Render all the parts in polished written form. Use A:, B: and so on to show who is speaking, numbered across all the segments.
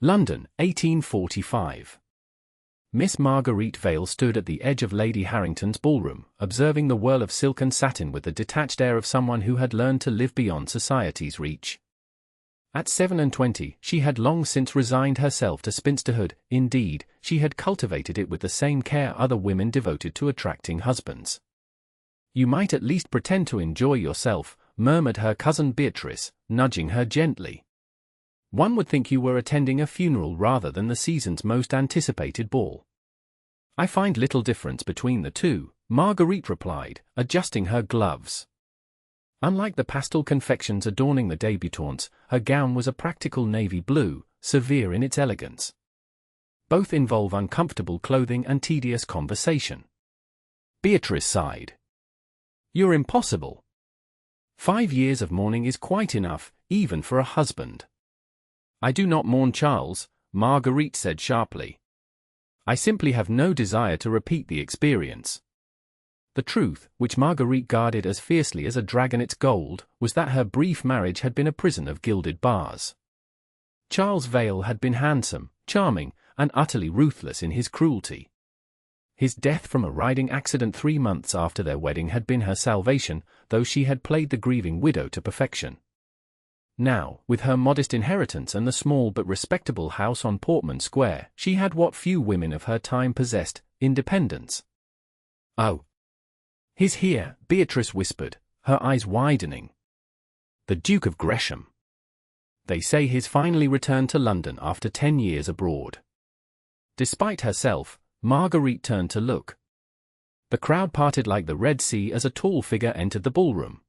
A: London, 1845. Miss Marguerite Vale stood at the edge of Lady Harrington's ballroom, observing the whirl of silk and satin with the detached air of someone who had learned to live beyond society's reach. At 27, she had long since resigned herself to spinsterhood. Indeed, she had cultivated it with the same care other women devoted to attracting husbands. "You might at least pretend to enjoy yourself," murmured her cousin Beatrice, nudging her gently. "One would think you were attending a funeral rather than the season's most anticipated ball." "I find little difference between the two," Marguerite replied, adjusting her gloves. Unlike the pastel confections adorning the débutantes, her gown was a practical navy blue, severe in its elegance. Both involve uncomfortable clothing and tedious conversation. Beatrice sighed. "You're impossible. 5 years of mourning is quite enough, even for a husband." "I do not mourn Charles," Marguerite said sharply. "I simply have no desire to repeat the experience." The truth, which Marguerite guarded as fiercely as a dragon its gold, was that her brief marriage had been a prison of gilded bars. Charles Vale had been handsome, charming, and utterly ruthless in his cruelty. His death from a riding accident 3 months after their wedding had been her salvation, though she had played the grieving widow to perfection. Now, with her modest inheritance and the small but respectable house on Portman Square, she had what few women of her time possessed: independence. "Oh, he's here," Beatrice whispered, her eyes widening. "The Duke of Gresham. They say he's finally returned to London after 10 years abroad." Despite herself, Marguerite turned to look. The crowd parted like the Red Sea as a tall figure entered the ballroom.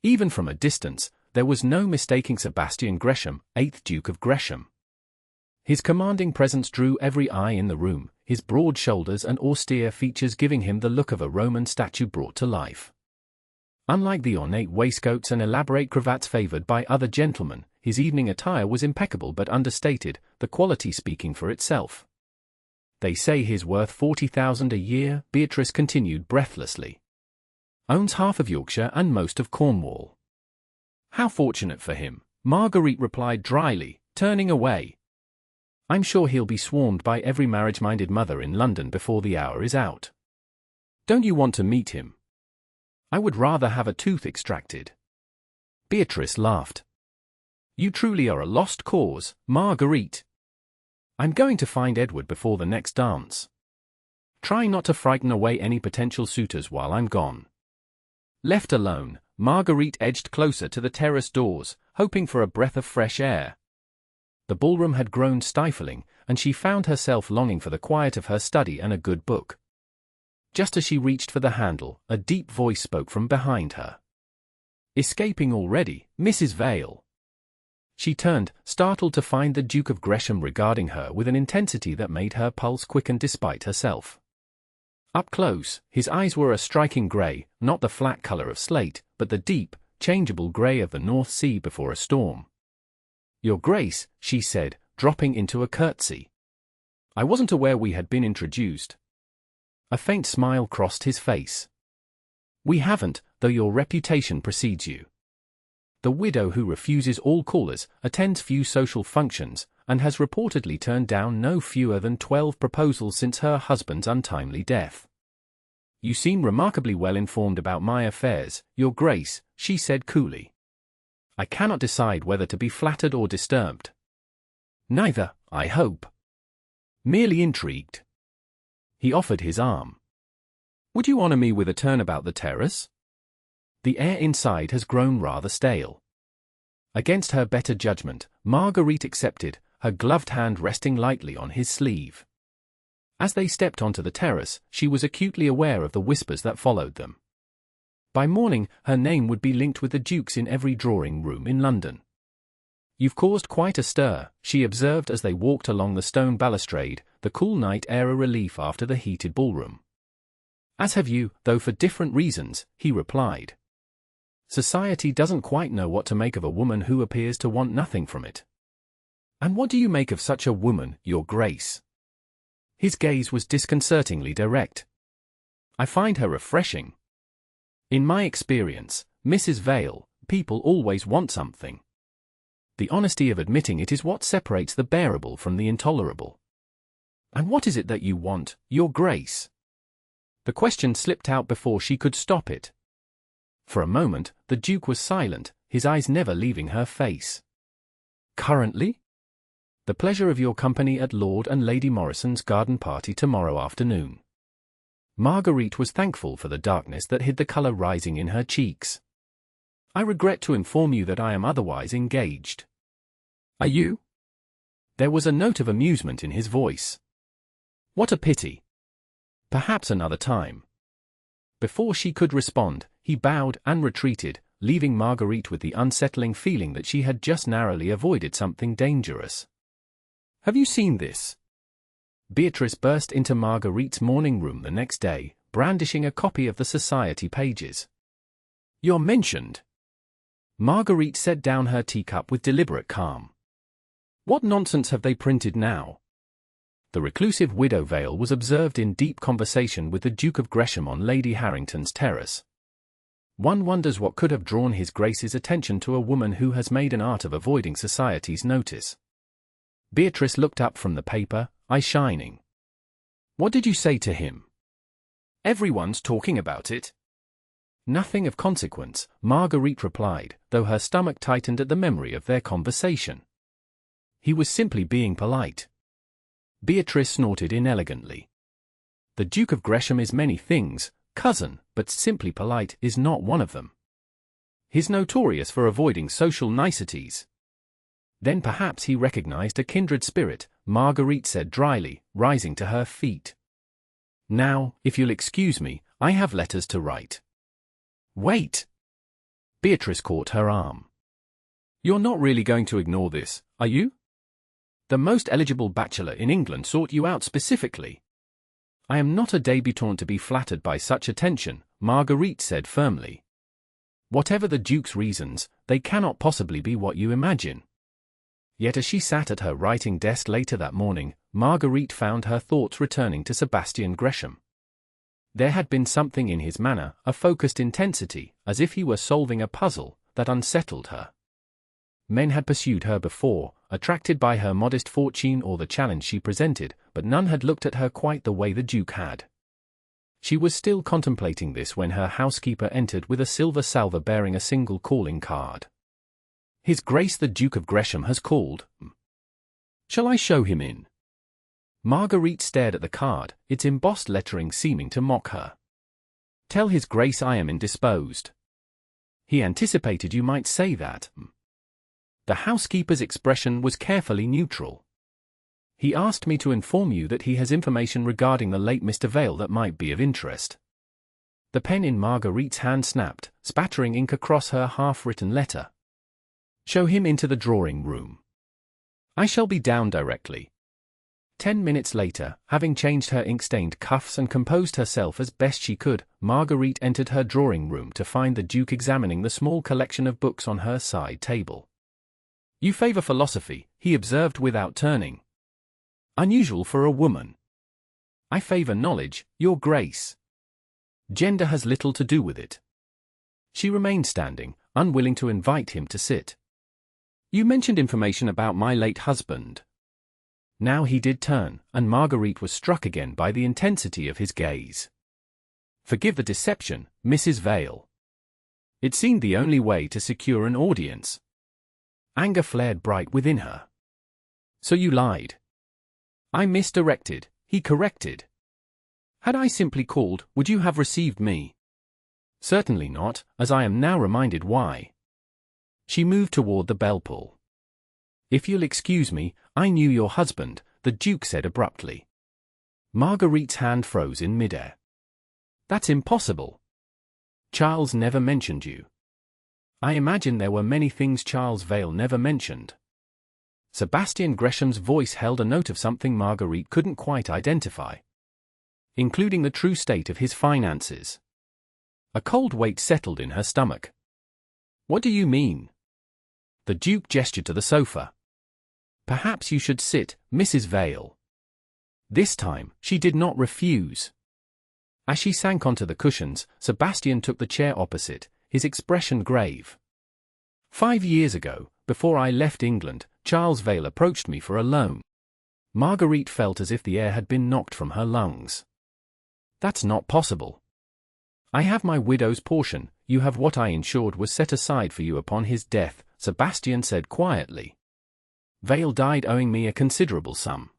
A: Even from a distance, there was no mistaking Sebastian Gresham, 8th Duke of Gresham. His commanding presence drew every eye in the room, his broad shoulders and austere features giving him the look of a Roman statue brought to life. Unlike the ornate waistcoats and elaborate cravats favored by other gentlemen, his evening attire was impeccable but understated, the quality speaking for itself. "They say he's worth 40,000 a year," Beatrice continued breathlessly. "Owns half of Yorkshire and most of Cornwall." "How fortunate for him," Marguerite replied dryly, turning away. "I'm sure he'll be swarmed by every marriage-minded mother in London before the hour is out. Don't you want to meet him? I would rather have a tooth extracted." Beatrice laughed. "You truly are a lost cause, Marguerite. I'm going to find Edward before the next dance. Try not to frighten away any potential suitors while I'm gone." Left alone, Marguerite edged closer to the terrace doors, hoping for a breath of fresh air. The ballroom had grown stifling, and she found herself longing for the quiet of her study and a good book. Just as she reached for the handle, a deep voice spoke from behind her. "Escaping already, Mrs. Vale?" She turned, startled to find the Duke of Gresham regarding her with an intensity that made her pulse quicken despite herself. Up close, his eyes were a striking grey, not the flat colour of slate, but the deep, changeable grey of the North Sea before a storm. "Your Grace," she said, dropping into a curtsy. "I wasn't aware we had been introduced." A faint smile crossed his face. "We haven't, though your reputation precedes you. The widow who refuses all callers, attends few social functions, and has reportedly turned down no fewer than 12 proposals since her husband's untimely death." "You seem remarkably well informed about my affairs, Your Grace," she said coolly. "I cannot decide whether to be flattered or disturbed." "Neither, I hope." "Merely intrigued." He offered his arm. "Would you honor me with a turn about the terrace? The air inside has grown rather stale." Against her better judgment, Marguerite accepted, her gloved hand resting lightly on his sleeve. As they stepped onto the terrace, she was acutely aware of the whispers that followed them. By morning, her name would be linked with the Duke's in every drawing-room in London. "You've caused quite a stir," she observed as they walked along the stone balustrade, the cool night air a relief after the heated ballroom. "As have you, though for different reasons," he replied. "Society doesn't quite know what to make of a woman who appears to want nothing from it." "And what do you make of such a woman, Your Grace?" His gaze was disconcertingly direct. "I find her refreshing. In my experience, Mrs. Vale, people always want something." The honesty of admitting it is what separates the bearable from the intolerable. And what is it that you want, Your Grace? The question slipped out before she could stop it. For a moment, the Duke was silent, his eyes never leaving her face. Currently? The pleasure of your company at Lord and Lady Morrison's garden party tomorrow afternoon. Marguerite was thankful for the darkness that hid the colour rising in her cheeks. I regret to inform you that I am otherwise engaged. Are you? There was a note of amusement in his voice. What a pity. Perhaps another time. Before she could respond, he bowed and retreated, leaving Marguerite with the unsettling feeling that she had just narrowly avoided something dangerous. Have you seen this? Beatrice burst into Marguerite's morning room the next day, brandishing a copy of the Society pages. You're mentioned. Marguerite set down her teacup with deliberate calm. What nonsense have they printed now? The reclusive widow Vale was observed in deep conversation with the Duke of Gresham on Lady Harrington's terrace. One wonders what could have drawn His Grace's attention to a woman who has made an art of avoiding society's notice. Beatrice looked up from the paper, eyes shining. What did you say to him? Everyone's talking about it. Nothing of consequence, Marguerite replied, though her stomach tightened at the memory of their conversation. He was simply being polite. Beatrice snorted inelegantly. The Duke of Gresham is many things, cousin, but simply polite is not one of them. He's notorious for avoiding social niceties. Then perhaps he recognized a kindred spirit, Marguerite said dryly, rising to her feet. Now, if you'll excuse me, I have letters to write. Wait! Beatrice caught her arm. You're not really going to ignore this, are you? The most eligible bachelor in England sought you out specifically. I am not a débutante to be flattered by such attention, Marguerite said firmly. Whatever the Duke's reasons, they cannot possibly be what you imagine. Yet as she sat at her writing desk later that morning, Marguerite found her thoughts returning to Sebastian Gresham. There had been something in his manner, a focused intensity, as if he were solving a puzzle, that unsettled her. Men had pursued her before, attracted by her modest fortune or the challenge she presented, but none had looked at her quite the way the Duke had. She was still contemplating this when her housekeeper entered with a silver salver bearing a single calling card. His Grace the Duke of Gresham has called. Shall I show him in? Marguerite stared at the card, its embossed lettering seeming to mock her. Tell His Grace I am indisposed. He anticipated you might say that. The housekeeper's expression was carefully neutral. He asked me to inform you that he has information regarding the late Mr. Vale that might be of interest. The pen in Marguerite's hand snapped, spattering ink across her half-written letter. Show him into the drawing room. I shall be down directly. 10 minutes later, having changed her ink-stained cuffs and composed herself as best she could, Marguerite entered her drawing room to find the Duke examining the small collection of books on her side table. You favour philosophy, he observed without turning. Unusual for a woman. I favour knowledge, Your Grace. Gender has little to do with it. She remained standing, unwilling to invite him to sit. You mentioned information about my late husband. Now he did turn, and Marguerite was struck again by the intensity of his gaze. Forgive the deception, Mrs. Vale. It seemed the only way to secure an audience. Anger flared bright within her. So you lied. I misdirected, he corrected. Had I simply called, would you have received me? Certainly not, as I am now reminded why. She moved toward the bell pull. If you'll excuse me, I knew your husband, the Duke said abruptly. Marguerite's hand froze in midair. That's impossible. Charles never mentioned you. I imagine there were many things Charles Vale never mentioned. Sebastian Gresham's voice held a note of something Marguerite couldn't quite identify, including the true state of his finances. A cold weight settled in her stomach. What do you mean? The Duke gestured to the sofa. Perhaps you should sit, Mrs. Vale. This time, she did not refuse. As she sank onto the cushions, Sebastian took the chair opposite, his expression grave. 5 years ago, before I left England, Charles Vale approached me for a loan. Marguerite felt as if the air had been knocked from her lungs. That's not possible. I have my widow's portion, you have what I insured was set aside for you upon his death, Sebastian said quietly. Vale died owing me a considerable sum.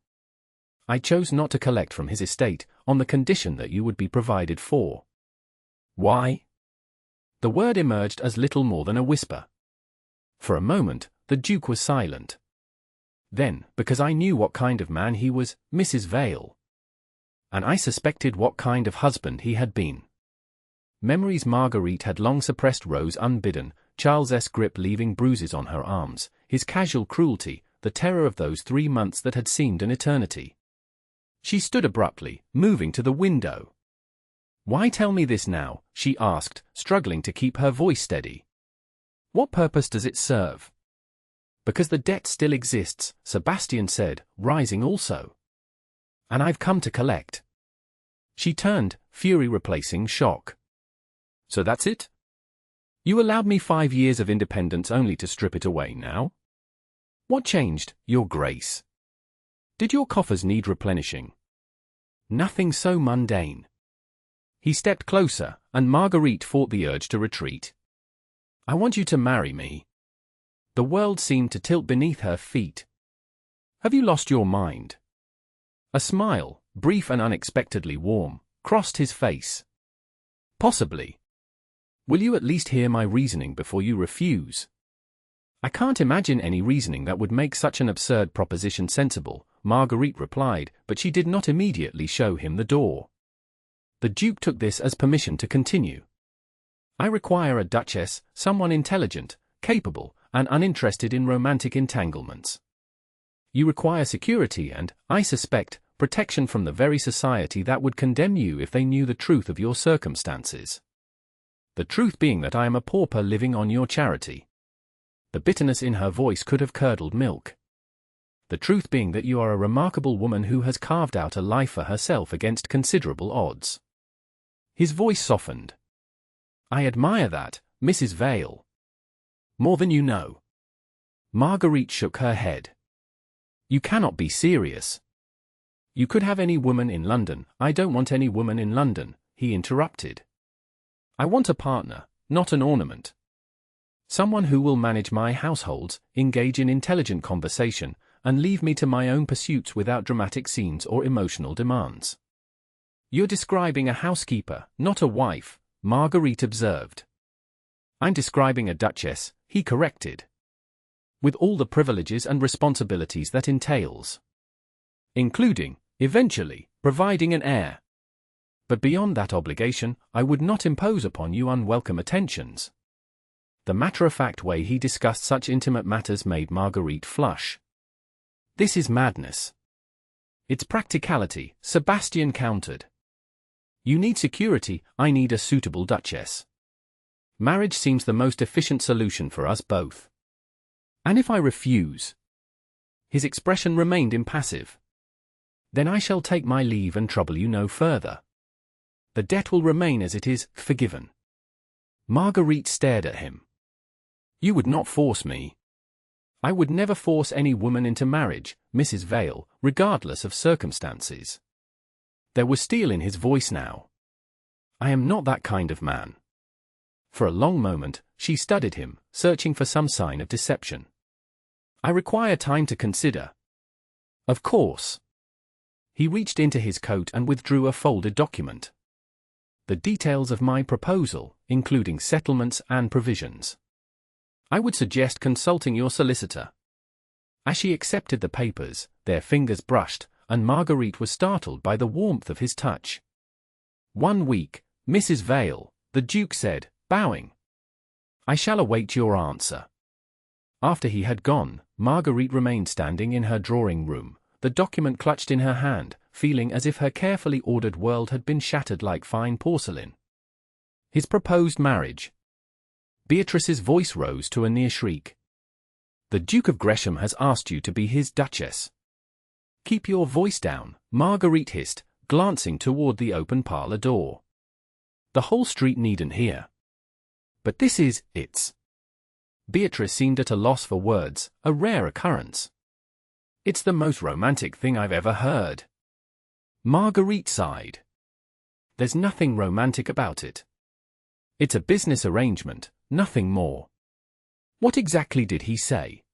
A: I chose not to collect from his estate, on the condition that you would be provided for. Why? The word emerged as little more than a whisper. For a moment, the Duke was silent. Then, because I knew what kind of man he was, Mrs. Vale. And I suspected what kind of husband he had been. Memories Marguerite had long suppressed rose unbidden, Charles's grip leaving bruises on her arms, his casual cruelty, the terror of those 3 months that had seemed an eternity. She stood abruptly, moving to the window. Why tell me this now? She asked, struggling to keep her voice steady. What purpose does it serve? Because the debt still exists, Sebastian said, rising also. And I've come to collect. She turned, fury replacing shock. So that's it? You allowed me 5 years of independence only to strip it away now? What changed, Your Grace? Did your coffers need replenishing? Nothing so mundane. He stepped closer, and Marguerite fought the urge to retreat. I want you to marry me. The world seemed to tilt beneath her feet. Have you lost your mind? A smile, brief and unexpectedly warm, crossed his face. Possibly. Will you at least hear my reasoning before you refuse? I can't imagine any reasoning that would make such an absurd proposition sensible, Marguerite replied, but she did not immediately show him the door. The Duke took this as permission to continue. I require a duchess, someone intelligent, capable, and uninterested in romantic entanglements. You require security and, I suspect, protection from the very society that would condemn you if they knew the truth of your circumstances. The truth being that I am a pauper living on your charity. The bitterness in her voice could have curdled milk. The truth being that you are a remarkable woman who has carved out a life for herself against considerable odds. His voice softened. I admire that, Mrs. Vale. More than you know. Marguerite shook her head. You cannot be serious. You could have any woman in London. I don't want any woman in London, he interrupted. I want a partner, not an ornament. Someone who will manage my households, engage in intelligent conversation, and leave me to my own pursuits without dramatic scenes or emotional demands. You're describing a housekeeper, not a wife, Marguerite observed. I'm describing a duchess, he corrected. With all the privileges and responsibilities that entails. Including, eventually, providing an heir. But beyond that obligation, I would not impose upon you unwelcome attentions. The matter-of-fact way he discussed such intimate matters made Marguerite flush. This is madness. It's practicality, Sebastian countered. You need security, I need a suitable duchess. Marriage seems the most efficient solution for us both. And if I refuse? His expression remained impassive. Then I shall take my leave and trouble you no further. The debt will remain as it is, forgiven. Marguerite stared at him. You would not force me. I would never force any woman into marriage, Mrs. Vale, regardless of circumstances. There was steel in his voice now. I am not that kind of man. For a long moment, she studied him, searching for some sign of deception. I require time to consider. Of course. He reached into his coat and withdrew a folded document. The details of my proposal, including settlements and provisions. I would suggest consulting your solicitor. As she accepted the papers, their fingers brushed, and Marguerite was startled by the warmth of his touch. 1 week, Mrs. Vale, the Duke said, bowing. I shall await your answer. After he had gone, Marguerite remained standing in her drawing room, the document clutched in her hand, feeling as if her carefully ordered world had been shattered like fine porcelain. His proposed marriage. Beatrice's voice rose to a near shriek. The Duke of Gresham has asked you to be his duchess. Keep your voice down, Marguerite hissed, glancing toward the open parlor door. The whole street needn't hear. But this is, it's. Beatrice seemed at a loss for words, a rare occurrence. "It's the most romantic thing I've ever heard." Marguerite sighed. "There's nothing romantic about it. It's a business arrangement, nothing more." "What exactly did he say?"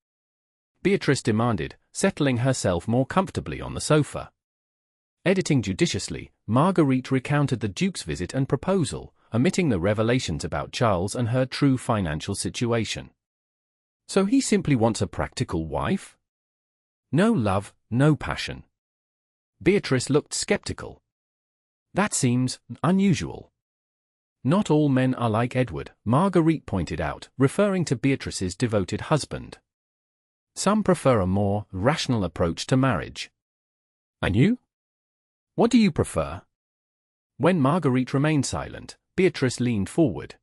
A: Beatrice demanded, settling herself more comfortably on the sofa. Editing judiciously, Marguerite recounted the Duke's visit and proposal, omitting the revelations about Charles and her true financial situation. "So he simply wants a practical wife? No love, no passion." Beatrice looked skeptical. "That seems unusual." "Not all men are like Edward," Marguerite pointed out, referring to Beatrice's devoted husband. "Some prefer a more rational approach to marriage." "And you? What do you prefer?" When Marguerite remained silent, Beatrice leaned forward.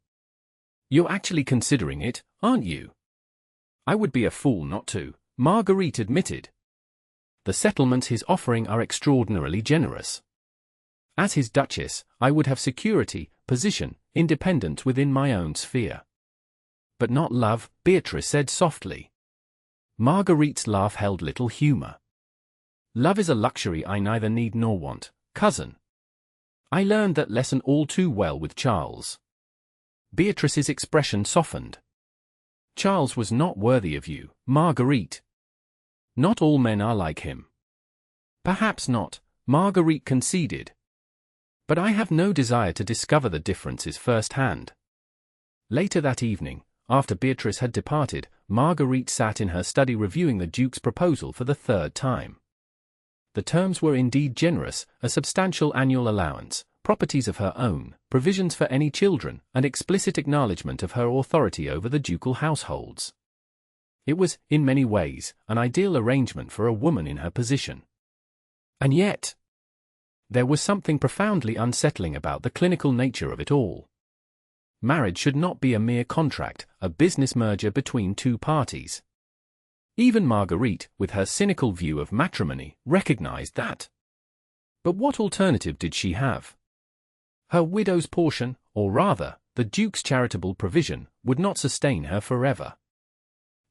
A: "You're actually considering it, aren't you?" "I would be a fool not to," Marguerite admitted. "The settlements he's offering are extraordinarily generous. As his Duchess, I would have security, position, independence within my own sphere." "But not love," Beatrice said softly. Marguerite's laugh held little humor. "Love is a luxury I neither need nor want, cousin. I learned that lesson all too well with Charles." Beatrice's expression softened. "Charles was not worthy of you, Marguerite. Not all men are like him." "Perhaps not," Marguerite conceded. "But I have no desire to discover the differences firsthand." Later that evening, after Beatrice had departed, Marguerite sat in her study reviewing the Duke's proposal for the third time. The terms were indeed generous, a substantial annual allowance, properties of her own, provisions for any children, and explicit acknowledgement of her authority over the ducal households. It was, in many ways, an ideal arrangement for a woman in her position. And yet, there was something profoundly unsettling about the clinical nature of it all. Marriage should not be a mere contract, a business merger between two parties. Even Marguerite, with her cynical view of matrimony, recognized that. But what alternative did she have? Her widow's portion, or rather, the Duke's charitable provision, would not sustain her forever.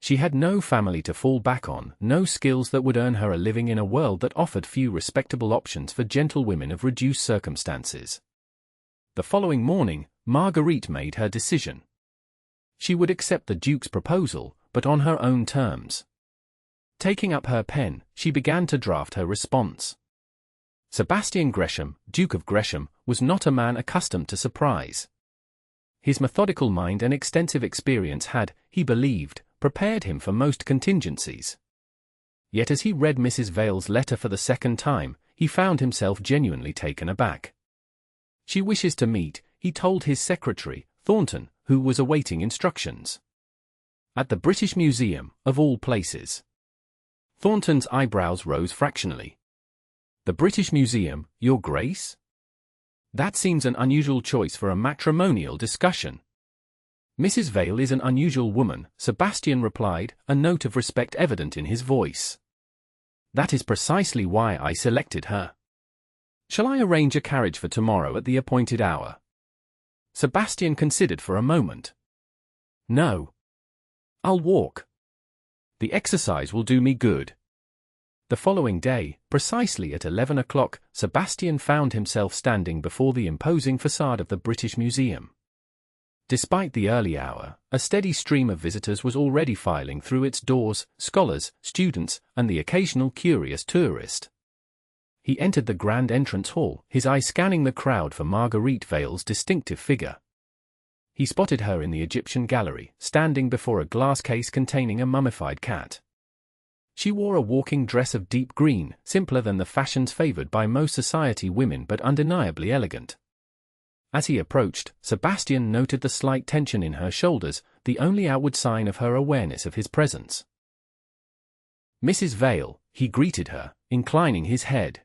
A: She had no family to fall back on, no skills that would earn her a living in a world that offered few respectable options for gentlewomen of reduced circumstances. The following morning, Marguerite made her decision. She would accept the Duke's proposal, but on her own terms. Taking up her pen, she began to draft her response. Sebastian Gresham, Duke of Gresham, was not a man accustomed to surprise. His methodical mind and extensive experience had, he believed, prepared him for most contingencies. Yet as he read Mrs. Vale's letter for the second time, he found himself genuinely taken aback. "She wishes to meet," he told his secretary, Thornton, who was awaiting instructions. "At the British Museum, of all places." Thornton's eyebrows rose fractionally. "The British Museum, Your Grace? That seems an unusual choice for a matrimonial discussion." "Mrs. Vale is an unusual woman," Sebastian replied, a note of respect evident in his voice. "That is precisely why I selected her. Shall I arrange a carriage for tomorrow at the appointed hour?" Sebastian considered for a moment. "No. I'll walk. The exercise will do me good." The following day, precisely at 11 o'clock, Sebastian found himself standing before the imposing facade of the British Museum. Despite the early hour, a steady stream of visitors was already filing through its doors, scholars, students, and the occasional curious tourist. He entered the grand entrance hall, his eye scanning the crowd for Marguerite Vale's distinctive figure. He spotted her in the Egyptian gallery, standing before a glass case containing a mummified cat. She wore a walking dress of deep green, simpler than the fashions favored by most society women but undeniably elegant. As he approached, Sebastian noted the slight tension in her shoulders, the only outward sign of her awareness of his presence. "Mrs. Vale," he greeted her, inclining his head.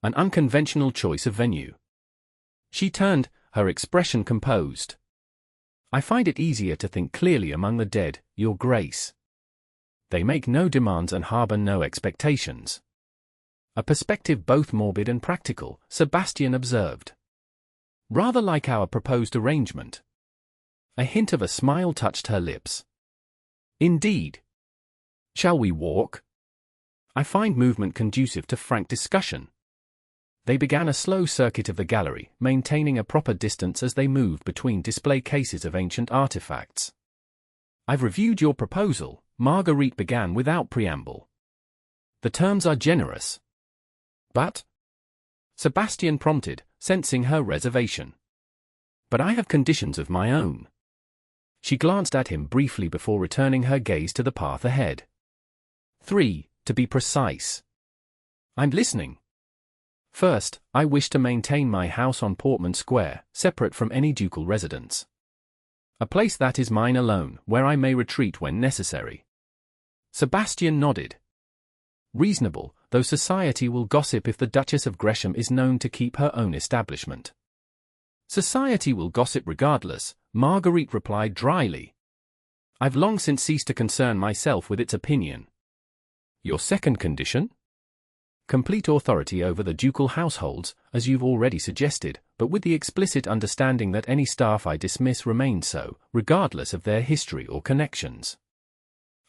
A: An unconventional choice of venue. She turned, her expression composed. "I find it easier to think clearly among the dead, Your Grace. They make no demands and harbor no expectations." "A perspective both morbid and practical," Sebastian observed. "Rather like our proposed arrangement." A hint of a smile touched her lips. Indeed. Shall we walk? I find movement conducive to frank discussion. They began a slow circuit of the gallery, maintaining a proper distance as they moved between display cases of ancient artifacts. I've reviewed your proposal, Marguerite began without preamble. The terms are generous. But? Sebastian prompted, sensing her reservation. But I have conditions of my own. She glanced at him briefly before returning her gaze to the path ahead. 3, to be precise. I'm listening. First, I wish to maintain my house on Portman Square, separate from any ducal residence. A place that is mine alone, where I may retreat when necessary. Sebastian nodded. Reasonable, though society will gossip if the Duchess of Gresham is known to keep her own establishment. Society will gossip regardless, Marguerite replied dryly. I've long since ceased to concern myself with its opinion. Your second condition? Complete authority over the ducal households, as you've already suggested, but with the explicit understanding that any staff I dismiss remain so, regardless of their history or connections.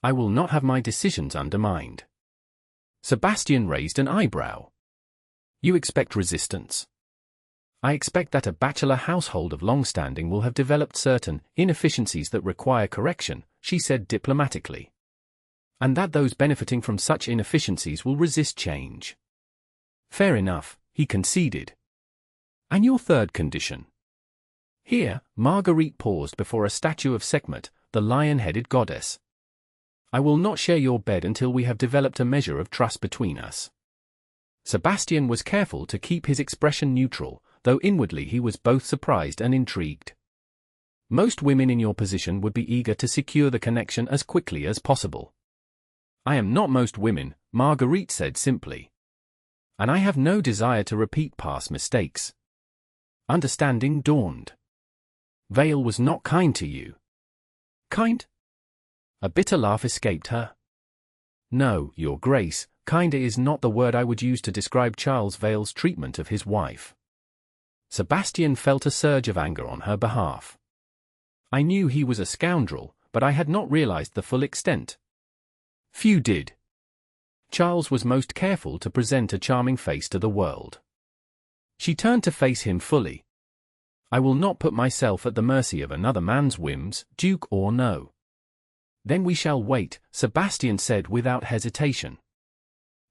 A: I will not have my decisions undermined. Sebastian raised an eyebrow. You expect resistance? I expect that a bachelor household of long standing will have developed certain inefficiencies that require correction, she said diplomatically. And that those benefiting from such inefficiencies will resist change. Fair enough, he conceded. And your third condition? Here, Marguerite paused before a statue of Sekhmet, the lion-headed goddess. I will not share your bed until we have developed a measure of trust between us. Sebastian was careful to keep his expression neutral, though inwardly he was both surprised and intrigued. Most women in your position would be eager to secure the connection as quickly as possible. I am not most women, Marguerite said simply. And I have no desire to repeat past mistakes. Understanding dawned. Vale was not kind to you. Kind? A bitter laugh escaped her. No, Your Grace, kinder is not the word I would use to describe Charles Vale's treatment of his wife. Sebastian felt a surge of anger on her behalf. I knew he was a scoundrel, but I had not realized the full extent. Few did. Charles was most careful to present a charming face to the world. She turned to face him fully. I will not put myself at the mercy of another man's whims, duke or no. Then we shall wait, Sebastian said without hesitation.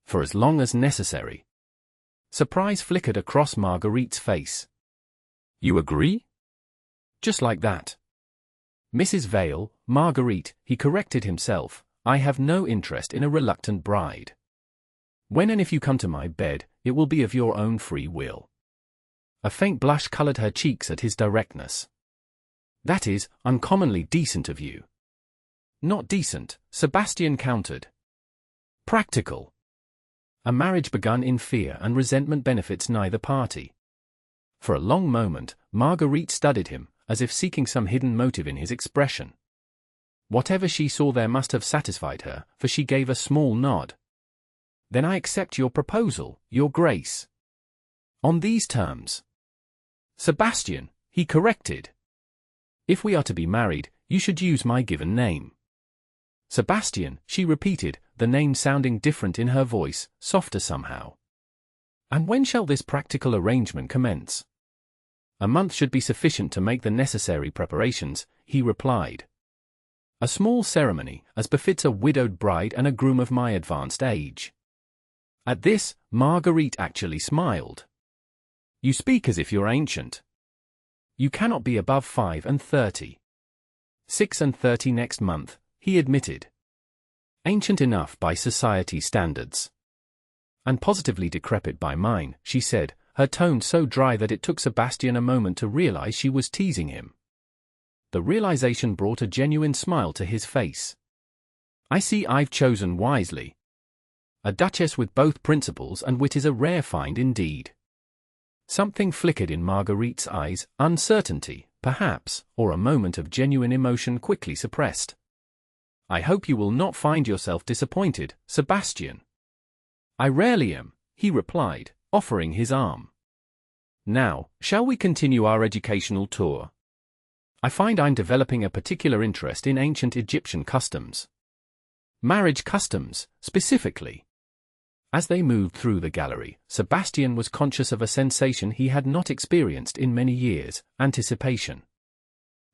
A: For as long as necessary. Surprise flickered across Marguerite's face. You agree? Just like that. Mrs. Vale, Marguerite, he corrected himself, I have no interest in a reluctant bride. When and if you come to my bed, it will be of your own free will. A faint blush colored her cheeks at his directness. That is uncommonly decent of you. Not decent, Sebastian countered. Practical. A marriage begun in fear and resentment benefits neither party. For a long moment, Marguerite studied him, as if seeking some hidden motive in his expression. Whatever she saw there must have satisfied her, for she gave a small nod. Then I accept your proposal, Your Grace. On these terms. Sebastian, he corrected. If we are to be married, you should use my given name. Sebastian, she repeated, the name sounding different in her voice, softer somehow. And when shall this practical arrangement commence? A month should be sufficient to make the necessary preparations, he replied. A small ceremony, as befits a widowed bride and a groom of my advanced age. At this, Marguerite actually smiled. You speak as if you're ancient. You cannot be above 35. 36 next month, he admitted. Ancient enough by society standards. And positively decrepit by mine, she said, her tone so dry that it took Sebastian a moment to realize she was teasing him. The realization brought a genuine smile to his face. I see I've chosen wisely. A duchess with both principles and wit is a rare find indeed. Something flickered in Marguerite's eyes, uncertainty, perhaps, or a moment of genuine emotion quickly suppressed. I hope you will not find yourself disappointed, Sebastian. I rarely am, he replied, offering his arm. Now, shall we continue our educational tour? I find I'm developing a particular interest in ancient Egyptian customs. Marriage customs, specifically. As they moved through the gallery, Sebastian was conscious of a sensation he had not experienced in many years: anticipation.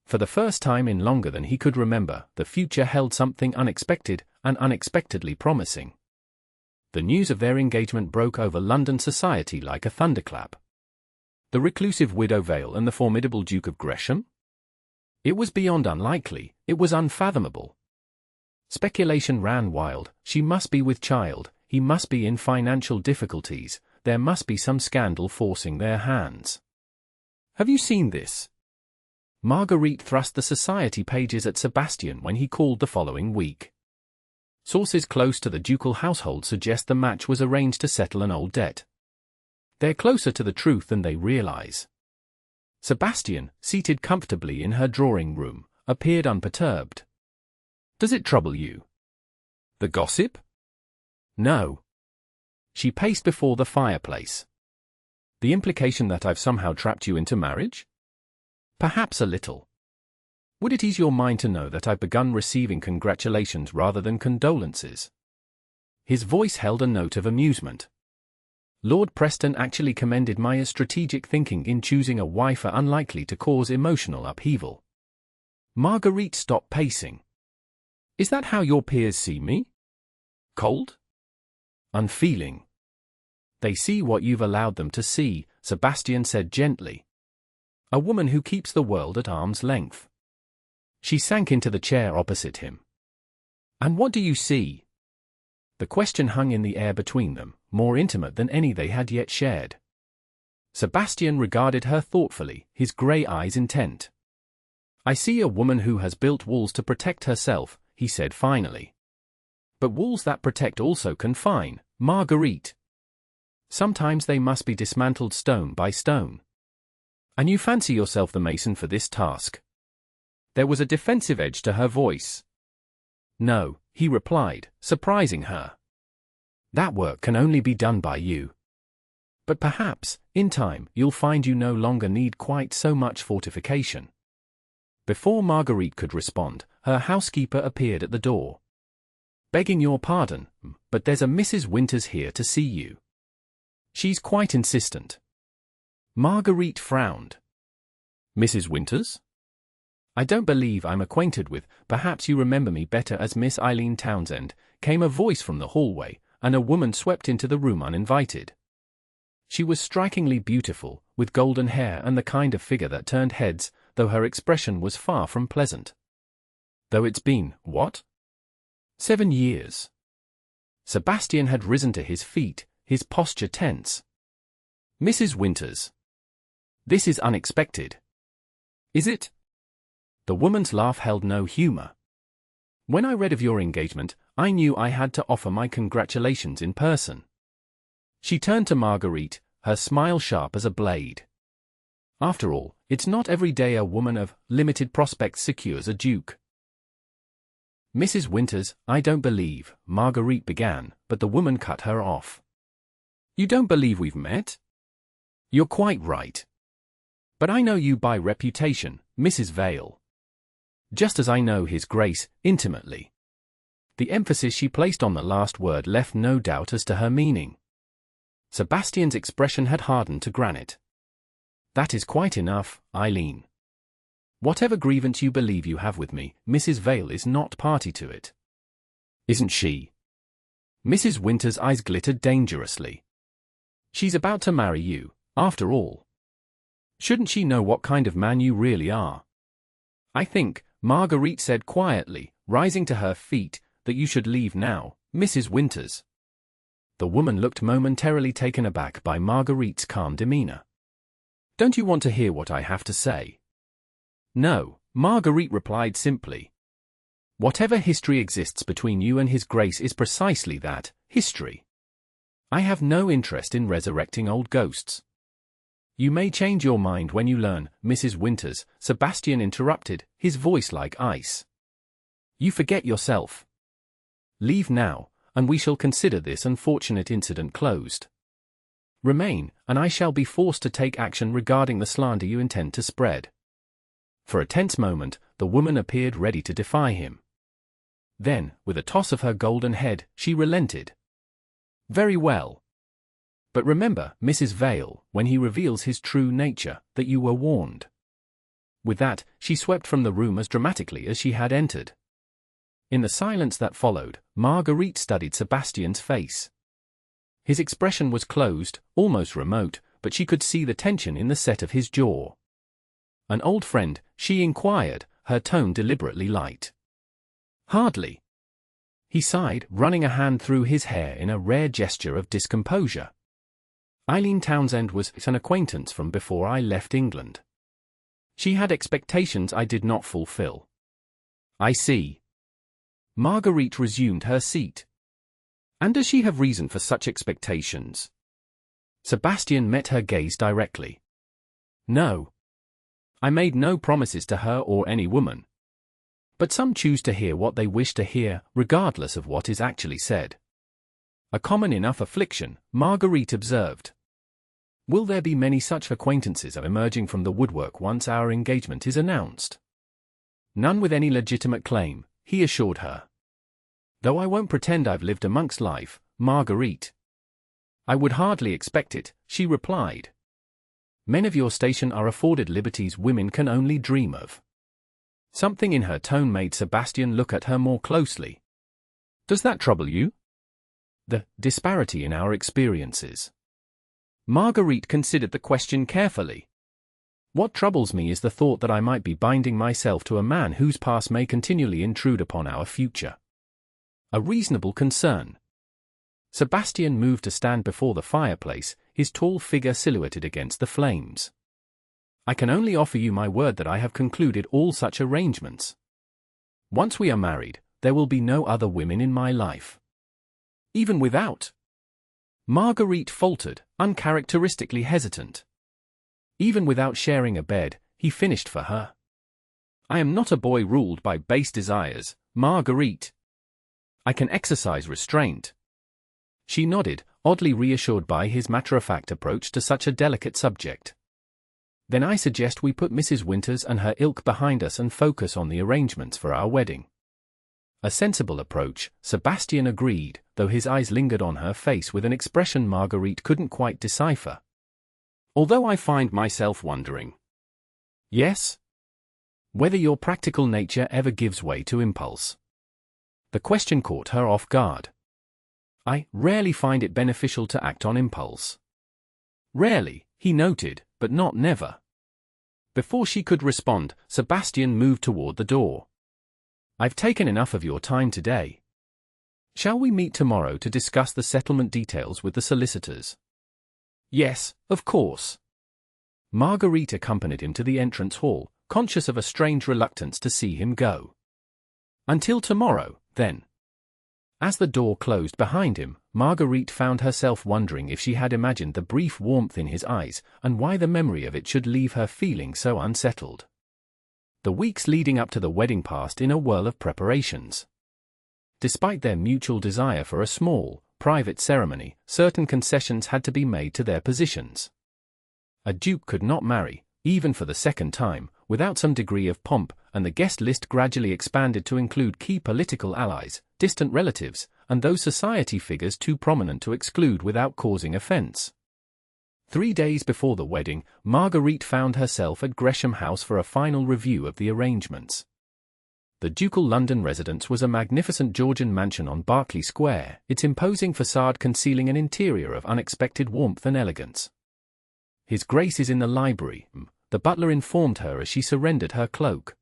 A: For the first time in longer than he could remember, the future held something unexpected and unexpectedly promising. The news of their engagement broke over London society like a thunderclap. The reclusive widow Vale and the formidable Duke of Gresham? It was beyond unlikely, it was unfathomable. Speculation ran wild: she must be with child, he must be in financial difficulties, there must be some scandal forcing their hands. Have you seen this? Marguerite thrust the society pages at Sebastian when he called the following week. Sources close to the ducal household suggest the match was arranged to settle an old debt. They're closer to the truth than they realize. Sebastian, seated comfortably in her drawing room, appeared unperturbed. Does it trouble you? The gossip? No. She paced before the fireplace. The implication that I've somehow trapped you into marriage? Perhaps a little. Would it ease your mind to know that I've begun receiving congratulations rather than condolences? His voice held a note of amusement. Lord Preston actually commended my strategic thinking in choosing a wife unlikely to cause emotional upheaval. Marguerite stopped pacing. Is that how your peers see me? Cold? Unfeeling? They see what you've allowed them to see, Sebastian said gently. A woman who keeps the world at arm's length. She sank into the chair opposite him. And what do you see? The question hung in the air between them, more intimate than any they had yet shared. Sebastian regarded her thoughtfully, his grey eyes intent. I see a woman who has built walls to protect herself, he said finally. But walls that protect also confine, Marguerite. Sometimes they must be dismantled stone by stone. And you fancy yourself the mason for this task? There was a defensive edge to her voice. No, he replied, surprising her. That work can only be done by you. But perhaps, in time, you'll find you no longer need quite so much fortification. Before Marguerite could respond, her housekeeper appeared at the door. Begging your pardon, but there's a Mrs. Winters here to see you. She's quite insistent. Marguerite frowned. Mrs. Winters? I don't believe I'm acquainted with, perhaps you remember me better as Miss Eileen Townsend, came a voice from the hallway, and a woman swept into the room uninvited. She was strikingly beautiful, with golden hair and the kind of figure that turned heads, though her expression was far from pleasant. Though it's been, what? 7 years. Sebastian had risen to his feet, his posture tense. Mrs. Winters. This is unexpected. Is it? The woman's laugh held no humor. When I read of your engagement, I knew I had to offer my congratulations in person. She turned to Marguerite, her smile sharp as a blade. After all, it's not every day a woman of limited prospects secures a duke. Mrs. Winters, I don't believe, Marguerite began, but the woman cut her off. You don't believe we've met? You're quite right. But I know you by reputation, Mrs. Vale. Just as I know His Grace, intimately. The emphasis she placed on the last word left no doubt as to her meaning. Sebastian's expression had hardened to granite. That is quite enough, Eileen. Whatever grievance you believe you have with me, Mrs. Vale is not party to it. Isn't she? Mrs. Winters' eyes glittered dangerously. She's about to marry you, after all. Shouldn't she know what kind of man you really are? I think, Marguerite said quietly, rising to her feet, that you should leave now, Mrs. Winters. The woman looked momentarily taken aback by Marguerite's calm demeanor. Don't you want to hear what I have to say? No, Marguerite replied simply. Whatever history exists between you and His Grace is precisely that, history. I have no interest in resurrecting old ghosts. You may change your mind when you learn, Mrs. Winters, Sebastian interrupted, his voice like ice. You forget yourself. Leave now, and we shall consider this unfortunate incident closed. Remain, and I shall be forced to take action regarding the slander you intend to spread. For a tense moment, the woman appeared ready to defy him. Then, with a toss of her golden head, she relented. "Very well. But remember, Mrs. Vale, when he reveals his true nature, that you were warned." With that, she swept from the room as dramatically as she had entered. In the silence that followed, Marguerite studied Sebastian's face. His expression was closed, almost remote, but she could see the tension in the set of his jaw. "An old friend?" she inquired, her tone deliberately light. "Hardly." He sighed, running a hand through his hair in a rare gesture of discomposure. "Eileen Townsend was an acquaintance from before I left England. She had expectations I did not fulfill." "I see." Marguerite resumed her seat. "And does she have reason for such expectations?" Sebastian met her gaze directly. "No. I made no promises to her or any woman. But some choose to hear what they wish to hear, regardless of what is actually said." "A common enough affliction," Marguerite observed. "Will there be many such acquaintances emerging from the woodwork once our engagement is announced?" "None with any legitimate claim," he assured her. "Though I won't pretend I've lived amongst life, Marguerite." "I would hardly expect it," she replied. "Men of your station are afforded liberties women can only dream of." Something in her tone made Sebastian look at her more closely. "Does that trouble you?" "The disparity in our experiences." Marguerite considered the question carefully. "What troubles me is the thought that I might be binding myself to a man whose past may continually intrude upon our future." "A reasonable concern." Sebastian moved to stand before the fireplace, his tall figure silhouetted against the flames. "I can only offer you my word that I have concluded all such arrangements. Once we are married, there will be no other women in my life." "Even without?" Marguerite faltered, uncharacteristically hesitant. "Even without sharing a bed," he finished for her. "I am not a boy ruled by base desires, Marguerite. I can exercise restraint." She nodded, oddly reassured by his matter-of-fact approach to such a delicate subject. "Then I suggest we put Mrs. Winters and her ilk behind us and focus on the arrangements for our wedding." A sensible approach, Sebastian agreed, though his eyes lingered on her face with an expression Marguerite couldn't quite decipher. "Although I find myself wondering." "Yes?" "Whether your practical nature ever gives way to impulse." The question caught her off guard. "I rarely find it beneficial to act on impulse." "Rarely," he noted, "but not never." Before she could respond, Sebastian moved toward the door. "I've taken enough of your time today. Shall we meet tomorrow to discuss the settlement details with the solicitors?" "Yes, of course." Marguerite accompanied him to the entrance hall, conscious of a strange reluctance to see him go. "Until tomorrow, then." As the door closed behind him, Marguerite found herself wondering if she had imagined the brief warmth in his eyes, and why the memory of it should leave her feeling so unsettled. The weeks leading up to the wedding passed in a whirl of preparations. Despite their mutual desire for a small, private ceremony, certain concessions had to be made to their positions. A duke could not marry, even for the second time, without some degree of pomp, and the guest list gradually expanded to include key political allies, distant relatives, and those society figures too prominent to exclude without causing offense. 3 days before the wedding, Marguerite found herself at Gresham House for a final review of the arrangements. The ducal London residence was a magnificent Georgian mansion on Berkeley Square, its imposing facade concealing an interior of unexpected warmth and elegance. "His Grace is in the library," the butler informed her as she surrendered her cloak.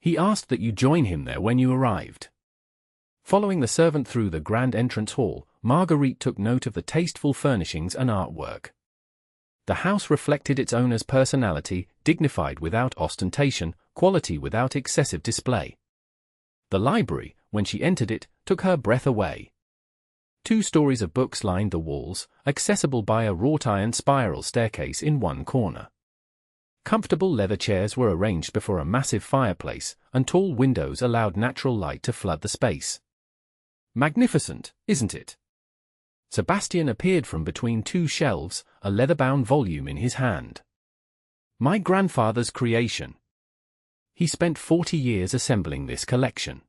A: "He asked that you join him there when you arrived." Following the servant through the grand entrance hall, Marguerite took note of the tasteful furnishings and artwork. The house reflected its owner's personality, dignified without ostentation, quality without excessive display. The library, when she entered it, took her breath away. 2 stories of books lined the walls, accessible by a wrought-iron spiral staircase in one corner. Comfortable leather chairs were arranged before a massive fireplace, and tall windows allowed natural light to flood the space. "Magnificent, isn't it?" Sebastian appeared from between 2 shelves, a leather-bound volume in his hand. "My grandfather's creation." He spent 40 years assembling this collection.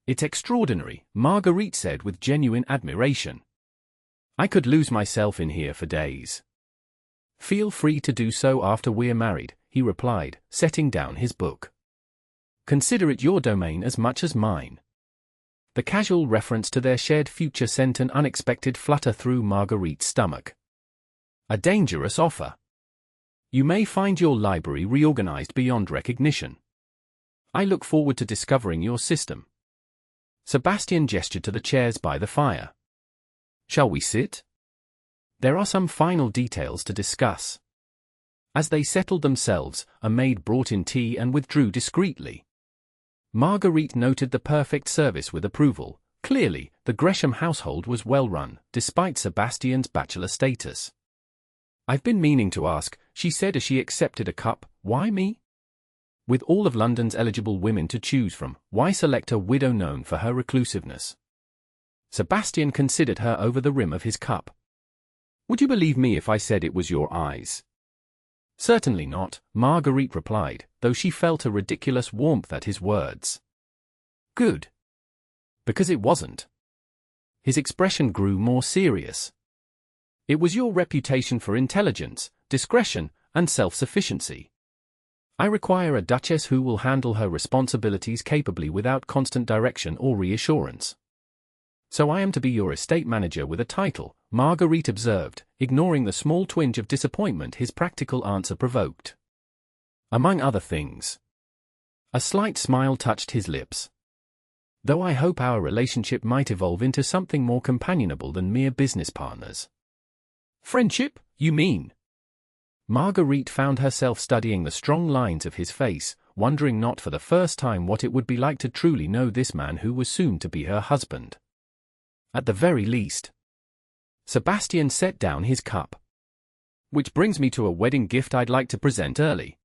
A: It's extraordinary, Marguerite said with genuine admiration. I could lose myself in here for days. Feel free to do so after we're married, he replied, setting down his book. Consider it your domain as much as mine. The casual reference to their shared future sent an unexpected flutter through Marguerite's stomach. A dangerous offer. You may find your library reorganized beyond recognition. I look forward to discovering your system. Sebastian gestured to the chairs by the fire. Shall we sit? There are some final details to discuss. As they settled themselves, a maid brought in tea and withdrew discreetly. Marguerite noted the perfect service with approval. Clearly, the Gresham household was well run, despite Sebastian's bachelor status. I've been meaning to ask, she said as she accepted a cup, why me? With all of London's eligible women to choose from, why select a widow known for her reclusiveness? Sebastian considered her over the rim of his cup. Would you believe me if I said it was your eyes? Certainly not, Marguerite replied, though she felt a ridiculous warmth at his words. Good. Because it wasn't. His expression grew more serious. It was your reputation for intelligence, discretion, and self-sufficiency. I require a duchess who will handle her responsibilities capably without constant direction or reassurance. So I am to be your estate manager with a title, Marguerite observed, ignoring the small twinge of disappointment his practical answer provoked. Among other things. A slight smile touched his lips. Though I hope our relationship might evolve into something more companionable than mere business partners. Friendship, you mean? Marguerite found herself studying the strong lines of his face, wondering not for the first time what it would be like to truly know this man who was soon to be her husband. At the very least. Sebastian set down his cup. Which brings me to a wedding gift I'd like to present early.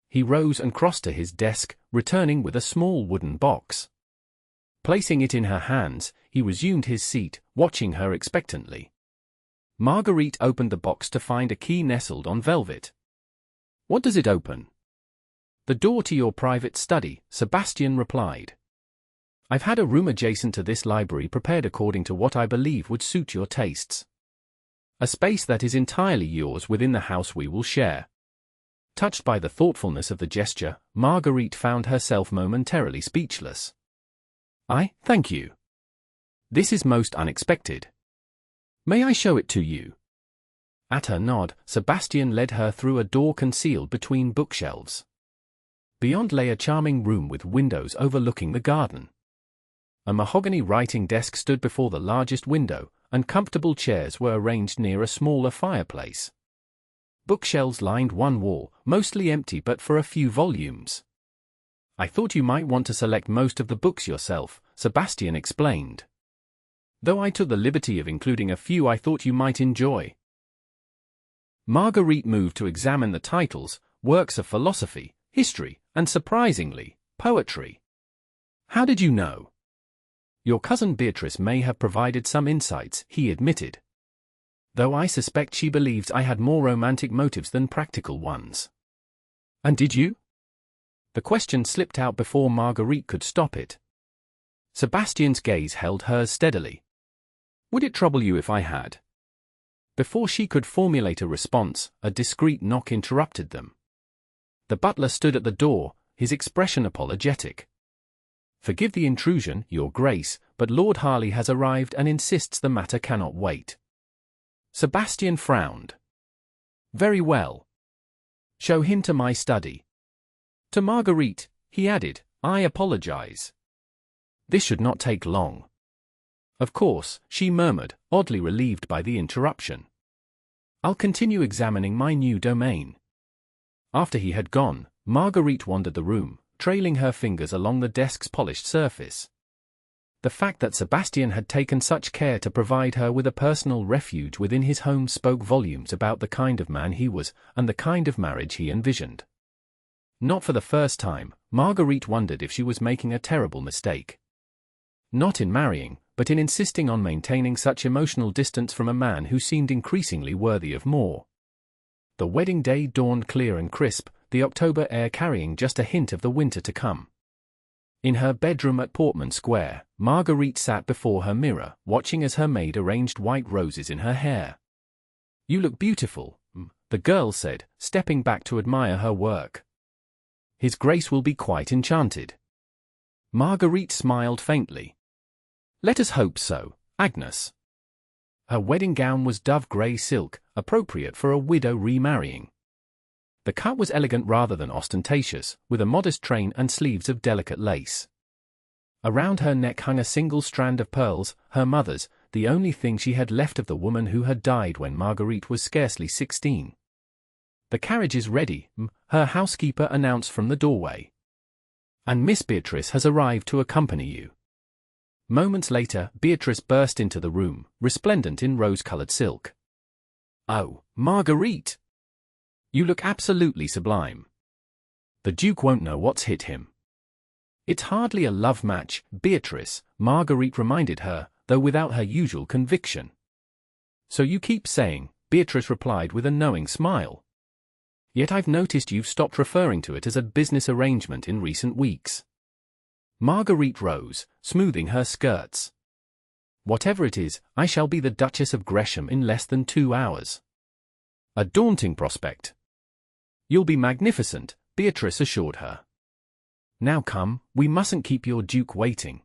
A: He rose and crossed to his desk, returning with a small wooden box. Placing it in her hands, he resumed his seat, watching her expectantly. Marguerite opened the box to find a key nestled on velvet. What does it open? The door to your private study, Sebastian replied. I've had a room adjacent to this library prepared according to what I believe would suit your tastes. A space that is entirely yours within the house we will share. Touched by the thoughtfulness of the gesture, Marguerite found herself momentarily speechless. Thank you. This is most unexpected. May I show it to you? At her nod, Sebastian led her through a door concealed between bookshelves. Beyond lay a charming room with windows overlooking the garden. A mahogany writing desk stood before the largest window, and comfortable chairs were arranged near a smaller fireplace. Bookshelves lined one wall, mostly empty but for a few volumes. I thought you might want to select most of the books yourself, Sebastian explained. Though I took the liberty of including a few I thought you might enjoy. Marguerite moved to examine the titles, works of philosophy, history, and surprisingly, poetry. How did you know? Your cousin Beatrice may have provided some insights, he admitted. Though I suspect she believes I had more romantic motives than practical ones. And did you? The question slipped out before Marguerite could stop it. Sebastian's gaze held hers steadily. Would it trouble you if I had? Before she could formulate a response, a discreet knock interrupted them. The butler stood at the door, his expression apologetic. Forgive the intrusion, Your Grace, but Lord Harley has arrived and insists the matter cannot wait. Sebastian frowned. Very well. Show him to my study. To Marguerite, he added, I apologize. This should not take long. Of course, she murmured, oddly relieved by the interruption. I'll continue examining my new domain. After he had gone, Marguerite wandered the room, trailing her fingers along the desk's polished surface. The fact that Sebastian had taken such care to provide her with a personal refuge within his home spoke volumes about the kind of man he was, and the kind of marriage he envisioned. Not for the first time, Marguerite wondered if she was making a terrible mistake. Not in marrying, but in insisting on maintaining such emotional distance from a man who seemed increasingly worthy of more. The wedding day dawned clear and crisp, the October air carrying just a hint of the winter to come. In her bedroom at Portman Square, Marguerite sat before her mirror, watching as her maid arranged white roses in her hair. "You look beautiful," the girl said, stepping back to admire her work. "His Grace will be quite enchanted." Marguerite smiled faintly. "Let us hope so, Agnes." Her wedding gown was dove-grey silk, appropriate for a widow remarrying. The cut was elegant rather than ostentatious, with a modest train and sleeves of delicate lace. Around her neck hung a single strand of pearls, her mother's, the only thing she had left of the woman who had died when Marguerite was scarcely 16. "The carriage is ready," her housekeeper announced from the doorway. "And Miss Beatrice has arrived to accompany you." Moments later, Beatrice burst into the room, resplendent in rose-colored silk. "Oh, Marguerite! You look absolutely sublime. The Duke won't know what's hit him." "It's hardly a love match, Beatrice," Marguerite reminded her, though without her usual conviction. "So you keep saying," Beatrice replied with a knowing smile. "Yet I've noticed you've stopped referring to it as a business arrangement in recent weeks." Marguerite rose, smoothing her skirts. "Whatever it is, I shall be the Duchess of Gresham in less than 2 hours." A daunting prospect. "You'll be magnificent," Beatrice assured her. "Now come, we mustn't keep your Duke waiting."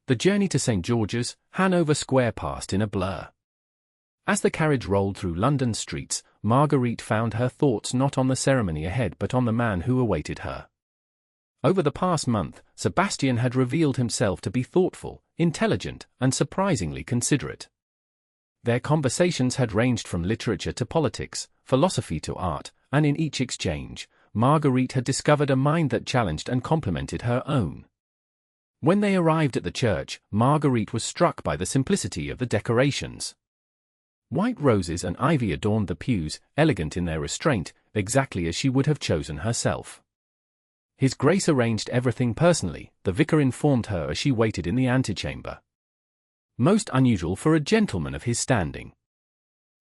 A: The journey to St. George's, Hanover Square passed in a blur. As the carriage rolled through London's streets, Marguerite found her thoughts not on the ceremony ahead but on the man who awaited her. Over the past month, Sebastian had revealed himself to be thoughtful, intelligent, and surprisingly considerate. Their conversations had ranged from literature to politics, philosophy to art, and in each exchange, Marguerite had discovered a mind that challenged and complemented her own. When they arrived at the church, Marguerite was struck by the simplicity of the decorations. White roses and ivy adorned the pews, elegant in their restraint, exactly as she would have chosen herself. His Grace arranged everything personally, the vicar informed her as she waited in the antechamber. Most unusual for a gentleman of his standing.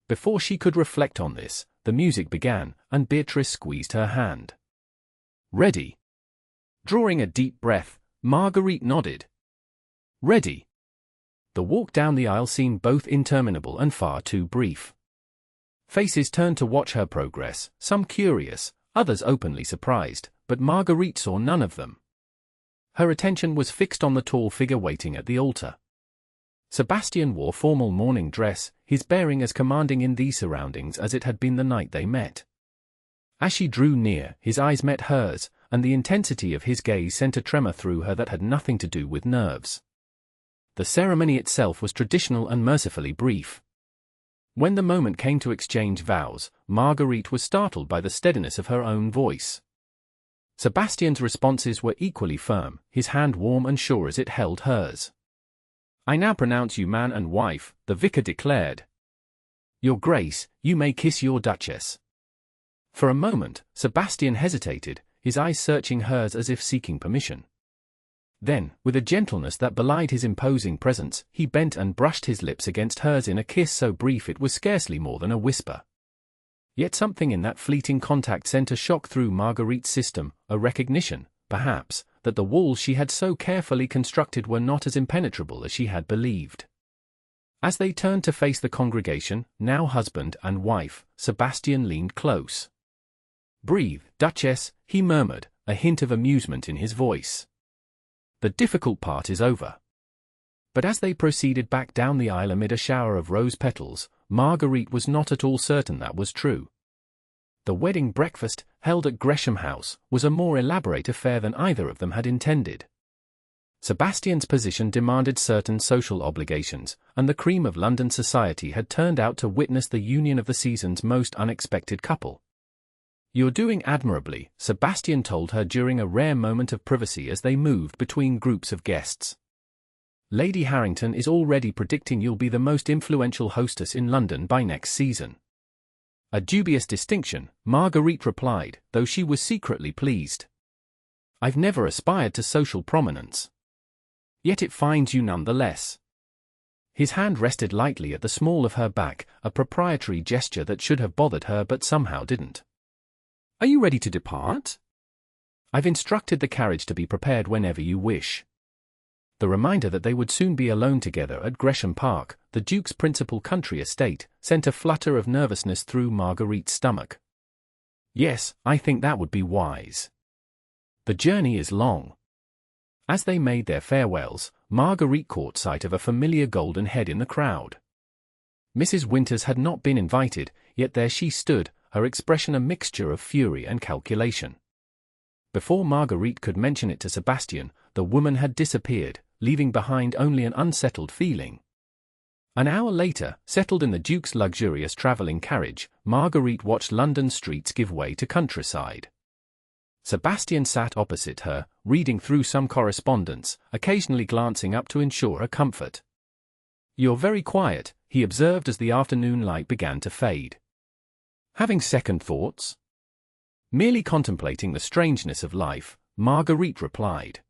A: Before she could reflect on this, the music began, and Beatrice squeezed her hand. "Ready?" Drawing a deep breath, Marguerite nodded. "Ready." The walk down the aisle seemed both interminable and far too brief. Faces turned to watch her progress, some curious, others openly surprised, but Marguerite saw none of them. Her attention was fixed on the tall figure waiting at the altar. Sebastian wore formal morning dress, his bearing as commanding in these surroundings as it had been the night they met. As she drew near, his eyes met hers, and the intensity of his gaze sent a tremor through her that had nothing to do with nerves. The ceremony itself was traditional and mercifully brief. When the moment came to exchange vows, Marguerite was startled by the steadiness of her own voice. Sebastian's responses were equally firm, his hand warm and sure as it held hers. "I now pronounce you man and wife," the vicar declared. "Your Grace, you may kiss your Duchess." For a moment, Sebastian hesitated, his eyes searching hers as if seeking permission. Then, with a gentleness that belied his imposing presence, he bent and brushed his lips against hers in a kiss so brief it was scarcely more than a whisper. Yet something in that fleeting contact sent a shock through Marguerite's system, a recognition, perhaps, that the walls she had so carefully constructed were not as impenetrable as she had believed. As they turned to face the congregation, now husband and wife, Sebastian leaned close. "Breathe, Duchess," he murmured, a hint of amusement in his voice. "The difficult part is over." But as they proceeded back down the aisle amid a shower of rose petals, Marguerite was not at all certain that was true. The wedding breakfast, held at Gresham House, was a more elaborate affair than either of them had intended. Sebastian's position demanded certain social obligations, and the cream of London society had turned out to witness the union of the season's most unexpected couple. "You're doing admirably," Sebastian told her during a rare moment of privacy as they moved between groups of guests. "Lady Harrington is already predicting you'll be the most influential hostess in London by next season." A dubious distinction, Marguerite replied, though she was secretly pleased. "I've never aspired to social prominence." "Yet it finds you nonetheless." His hand rested lightly at the small of her back, a proprietary gesture that should have bothered her but somehow didn't. Are you ready to depart? I've instructed the carriage to be prepared whenever you wish. The reminder that they would soon be alone together at Gresham Park, the Duke's principal country estate, sent a flutter of nervousness through Marguerite's stomach. Yes, I think that would be wise. The journey is long. As they made their farewells, Marguerite caught sight of a familiar golden head in the crowd. Mrs. Winters had not been invited, yet there she stood, her expression a mixture of fury and calculation. Before Marguerite could mention it to Sebastian, the woman had disappeared, leaving behind only an unsettled feeling. An hour later, settled in the Duke's luxurious travelling carriage, Marguerite watched London streets give way to countryside. Sebastian sat opposite her, reading through some correspondence, occasionally glancing up to ensure her comfort. "You're very quiet," he observed as the afternoon light began to fade. "Having second thoughts?" "Merely contemplating the strangeness of life," Marguerite replied.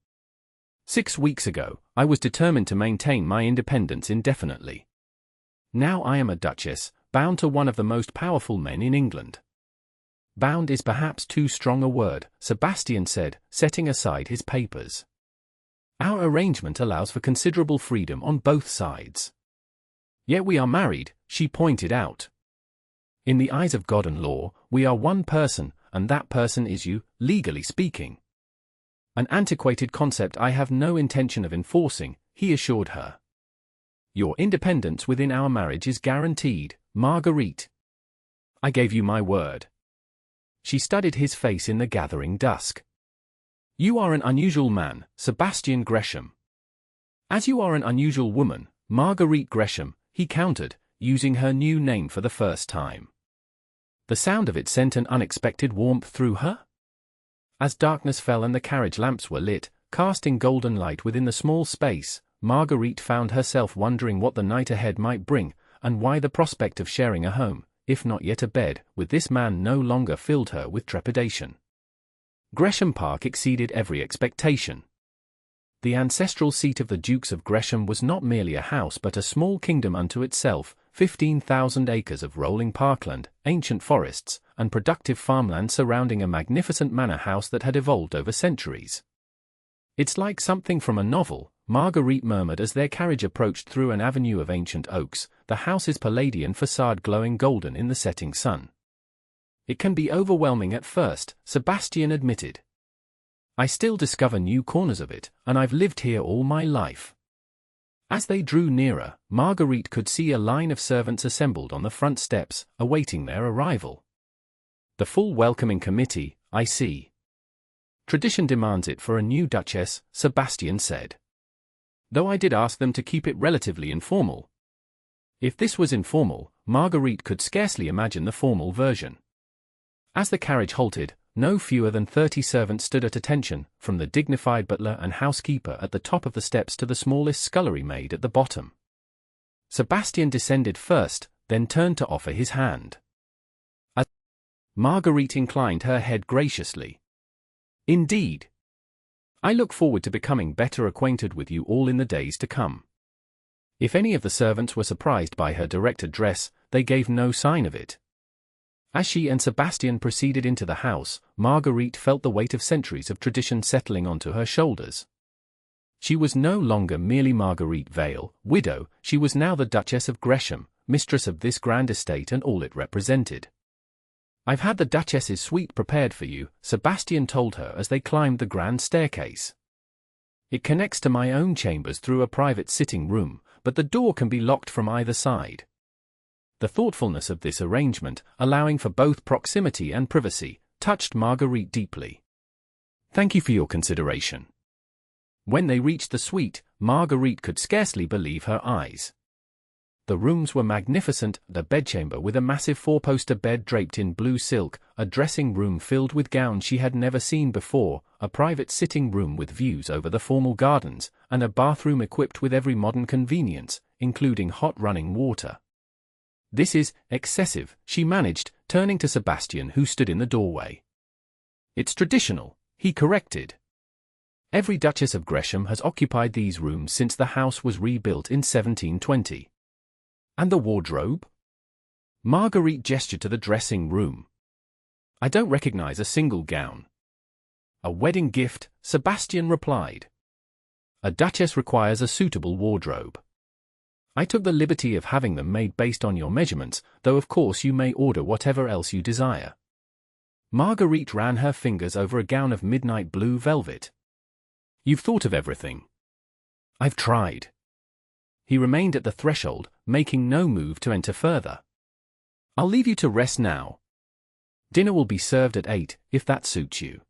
A: 6 weeks ago, I was determined to maintain my independence indefinitely. Now I am a duchess, bound to one of the most powerful men in England. Bound is perhaps too strong a word, Sebastian said, setting aside his papers. Our arrangement allows for considerable freedom on both sides. Yet we are married, she pointed out. In the eyes of God and law, we are one person, and that person is you, legally speaking. An antiquated concept I have no intention of enforcing, he assured her. Your independence within our marriage is guaranteed, Marguerite. I gave you my word. She studied his face in the gathering dusk. You are an unusual man, Sebastian Gresham. As you are an unusual woman, Marguerite Gresham, he countered, using her new name for the first time. The sound of it sent an unexpected warmth through her. As darkness fell and the carriage lamps were lit, casting golden light within the small space, Marguerite found herself wondering what the night ahead might bring, and why the prospect of sharing a home, if not yet a bed, with this man no longer filled her with trepidation. Gresham Park exceeded every expectation. The ancestral seat of the Dukes of Gresham was not merely a house but a small kingdom unto itself, 15,000 acres of rolling parkland, ancient forests, and productive farmland surrounding a magnificent manor house that had evolved over centuries. It's like something from a novel, Marguerite murmured as their carriage approached through an avenue of ancient oaks, the house's Palladian facade glowing golden in the setting sun. It can be overwhelming at first, Sebastian admitted. I still discover new corners of it, and I've lived here all my life. As they drew nearer, Marguerite could see a line of servants assembled on the front steps, awaiting their arrival. The full welcoming committee, I see. Tradition demands it for a new duchess, Sebastian said. Though I did ask them to keep it relatively informal. If this was informal, Marguerite could scarcely imagine the formal version. As the carriage halted, no fewer than 30 servants stood at attention, from the dignified butler and housekeeper at the top of the steps to the smallest scullery maid at the bottom. Sebastian descended first, then turned to offer his hand. Marguerite inclined her head graciously. Indeed. I look forward to becoming better acquainted with you all in the days to come. If any of the servants were surprised by her direct address, they gave no sign of it. As she and Sebastian proceeded into the house, Marguerite felt the weight of centuries of tradition settling onto her shoulders. She was no longer merely Marguerite Vale, widow, she was now the Duchess of Gresham, mistress of this grand estate and all it represented. I've had the Duchess's suite prepared for you, Sebastian told her as they climbed the grand staircase. It connects to my own chambers through a private sitting room, but the door can be locked from either side. The thoughtfulness of this arrangement, allowing for both proximity and privacy, touched Marguerite deeply. Thank you for your consideration. When they reached the suite, Marguerite could scarcely believe her eyes. The rooms were magnificent, the bedchamber with a massive four-poster bed draped in blue silk, a dressing room filled with gowns she had never seen before, a private sitting room with views over the formal gardens, and a bathroom equipped with every modern convenience, including hot running water. This is excessive, she managed, turning to Sebastian who stood in the doorway. It's traditional, he corrected. Every Duchess of Gresham has occupied these rooms since the house was rebuilt in 1720. And the wardrobe? Marguerite gestured to the dressing room. I don't recognize a single gown. A wedding gift, Sebastian replied. A duchess requires a suitable wardrobe. I took the liberty of having them made based on your measurements, though of course you may order whatever else you desire. Marguerite ran her fingers over a gown of midnight blue velvet. You've thought of everything. I've tried. He remained at the threshold, making no move to enter further. I'll leave you to rest now. Dinner will be served at 8, if that suits you.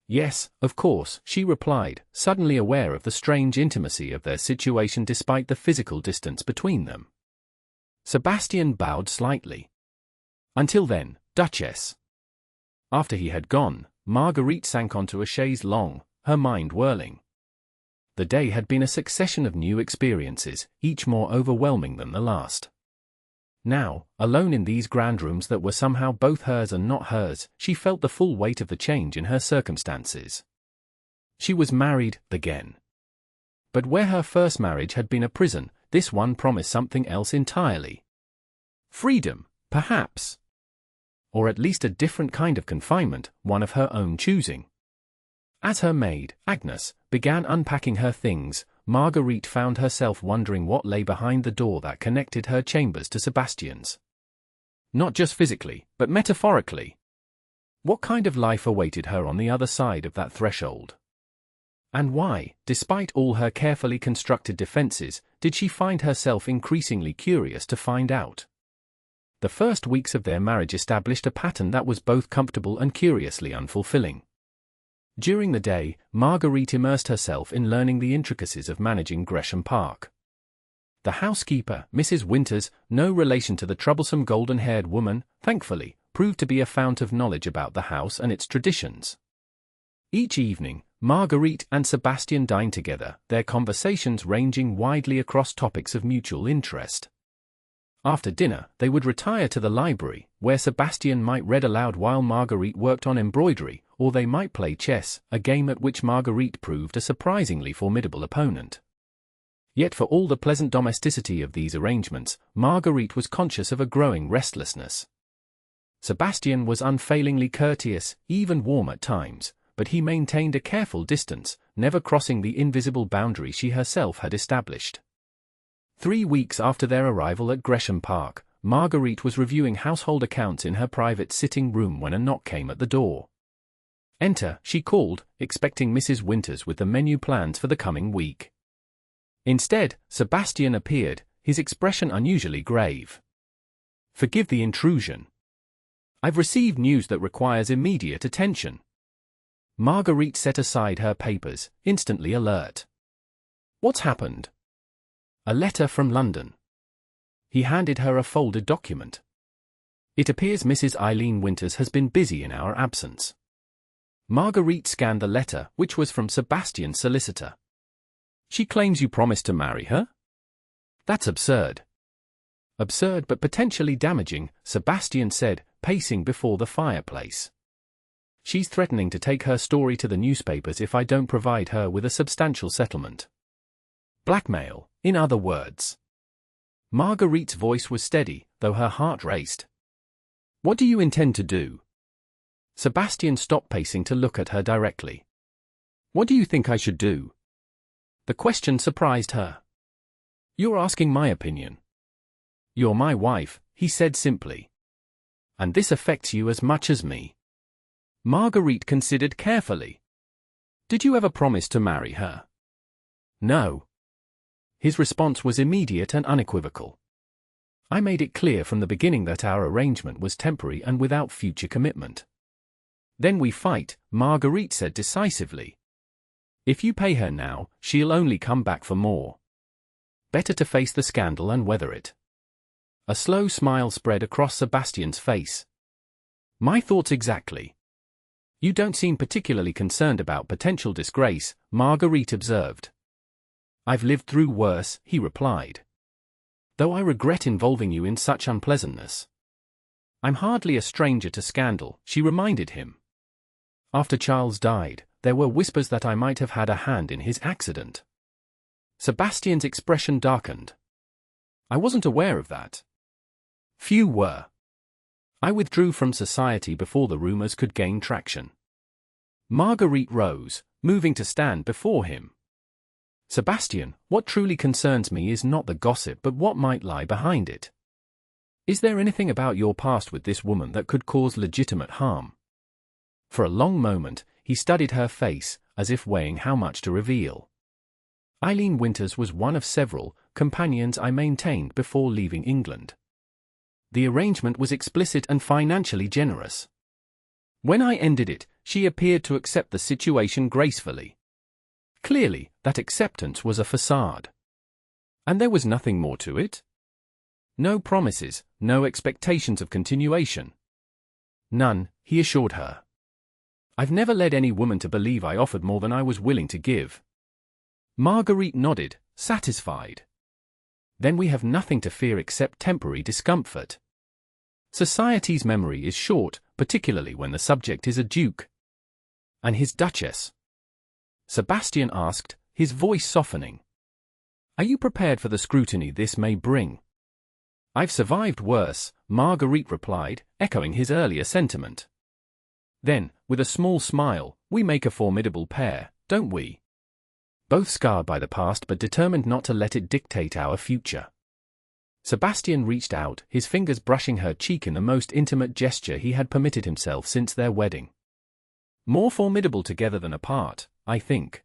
A: Yes, of course, she replied, suddenly aware of the strange intimacy of their situation despite the physical distance between them. Sebastian bowed slightly. Until then, Duchess. After he had gone, Marguerite sank onto a chaise longue, her mind whirling. The day had been a succession of new experiences, each more overwhelming than the last. Now, alone in these grand rooms that were somehow both hers and not hers, she felt the full weight of the change in her circumstances. She was married, again. But where her first marriage had been a prison, this one promised something else entirely. Freedom, perhaps. Or at least a different kind of confinement, one of her own choosing. As her maid, Agnes, began unpacking her things, Marguerite found herself wondering what lay behind the door that connected her chambers to Sebastian's. Not just physically, but metaphorically. What kind of life awaited her on the other side of that threshold? And why, despite all her carefully constructed defenses, did she find herself increasingly curious to find out? The first weeks of their marriage established a pattern that was both comfortable and curiously unfulfilling. During the day, Marguerite immersed herself in learning the intricacies of managing Gresham Park. The housekeeper, Mrs. Winters, no relation to the troublesome golden-haired woman, thankfully, proved to be a fount of knowledge about the house and its traditions. Each evening, Marguerite and Sebastian dined together, their conversations ranging widely across topics of mutual interest. After dinner, they would retire to the library, where Sebastian might read aloud while Marguerite worked on embroidery, or they might play chess, a game at which Marguerite proved a surprisingly formidable opponent. Yet for all the pleasant domesticity of these arrangements, Marguerite was conscious of a growing restlessness. Sebastian was unfailingly courteous, even warm at times, but he maintained a careful distance, never crossing the invisible boundary she herself had established. 3 weeks after their arrival at Gresham Park, Marguerite was reviewing household accounts in her private sitting room when a knock came at the door. Enter, she called, expecting Mrs. Winters with the menu plans for the coming week. Instead, Sebastian appeared, his expression unusually grave. Forgive the intrusion. I've received news that requires immediate attention. Marguerite set aside her papers, instantly alert. What's happened? A letter from London. He handed her a folded document. It appears Mrs. Eileen Winters has been busy in our absence. Marguerite scanned the letter, which was from Sebastian's solicitor. She claims you promised to marry her? That's absurd. Absurd but potentially damaging, Sebastian said, pacing before the fireplace. She's threatening to take her story to the newspapers if I don't provide her with a substantial settlement. Blackmail, in other words. Marguerite's voice was steady, though her heart raced. What do you intend to do? Sebastian stopped pacing to look at her directly. What do you think I should do? The question surprised her. You're asking my opinion. You're my wife, he said simply. And this affects you as much as me. Marguerite considered carefully. Did you ever promise to marry her? No. His response was immediate and unequivocal. I made it clear from the beginning that our arrangement was temporary and without future commitment. Then we fight, Marguerite said decisively. If you pay her now, she'll only come back for more. Better to face the scandal and weather it. A slow smile spread across Sebastian's face. My thoughts exactly. You don't seem particularly concerned about potential disgrace, Marguerite observed. I've lived through worse, he replied. Though I regret involving you in such unpleasantness. I'm hardly a stranger to scandal, she reminded him. After Charles died, there were whispers that I might have had a hand in his accident. Sebastian's expression darkened. I wasn't aware of that. Few were. I withdrew from society before the rumors could gain traction. Marguerite rose, moving to stand before him. Sebastian, what truly concerns me is not the gossip but what might lie behind it. Is there anything about your past with this woman that could cause legitimate harm? For a long moment, he studied her face, as if weighing how much to reveal. Eileen Winters was one of several companions I maintained before leaving England. The arrangement was explicit and financially generous. When I ended it, she appeared to accept the situation gracefully. Clearly, that acceptance was a facade. And there was nothing more to it? No promises, no expectations of continuation. None, he assured her. I've never led any woman to believe I offered more than I was willing to give. Marguerite nodded, satisfied. Then we have nothing to fear except temporary discomfort. Society's memory is short, particularly when the subject is a duke. And his duchess? Sebastian asked, his voice softening. Are you prepared for the scrutiny this may bring? I've survived worse, Marguerite replied, echoing his earlier sentiment. Then, with a small smile, we make a formidable pair, don't we? Both scarred by the past but determined not to let it dictate our future. Sebastian reached out, his fingers brushing her cheek in the most intimate gesture he had permitted himself since their wedding. More formidable together than apart, I think.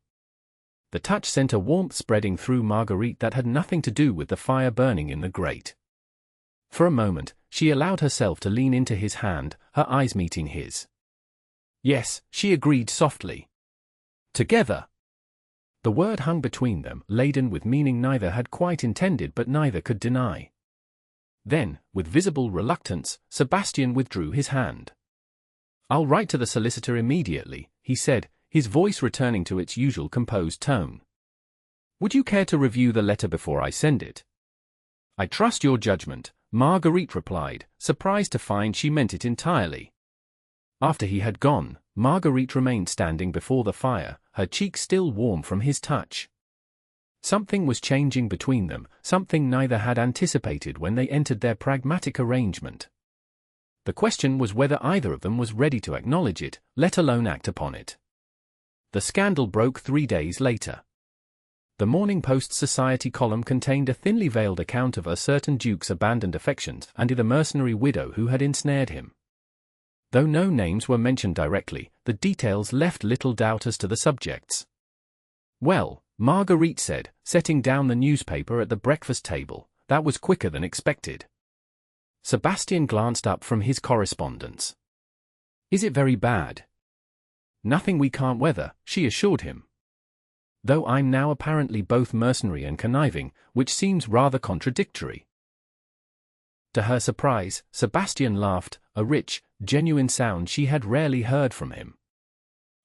A: The touch sent a warmth spreading through Marguerite that had nothing to do with the fire burning in the grate. For a moment, she allowed herself to lean into his hand, her eyes meeting his. Yes, she agreed softly. Together. The word hung between them, laden with meaning neither had quite intended but neither could deny. Then, with visible reluctance, Sebastian withdrew his hand. I'll write to the solicitor immediately, he said, his voice returning to its usual composed tone. Would you care to review the letter before I send it? I trust your judgment, Marguerite replied, surprised to find she meant it entirely. After he had gone, Marguerite remained standing before the fire, her cheeks still warm from his touch. Something was changing between them, something neither had anticipated when they entered their pragmatic arrangement. The question was whether either of them was ready to acknowledge it, let alone act upon it. The scandal broke 3 days later. The Morning Post Society column contained a thinly veiled account of a certain duke's abandoned affections and the mercenary widow who had ensnared him. Though no names were mentioned directly, the details left little doubt as to the subjects. Well, Marguerite said, setting down the newspaper at the breakfast table, that was quicker than expected. Sebastian glanced up from his correspondence. Is it very bad? Nothing we can't weather, she assured him. Though I'm now apparently both mercenary and conniving, which seems rather contradictory. To her surprise, Sebastian laughed, a rich, genuine sound she had rarely heard from him.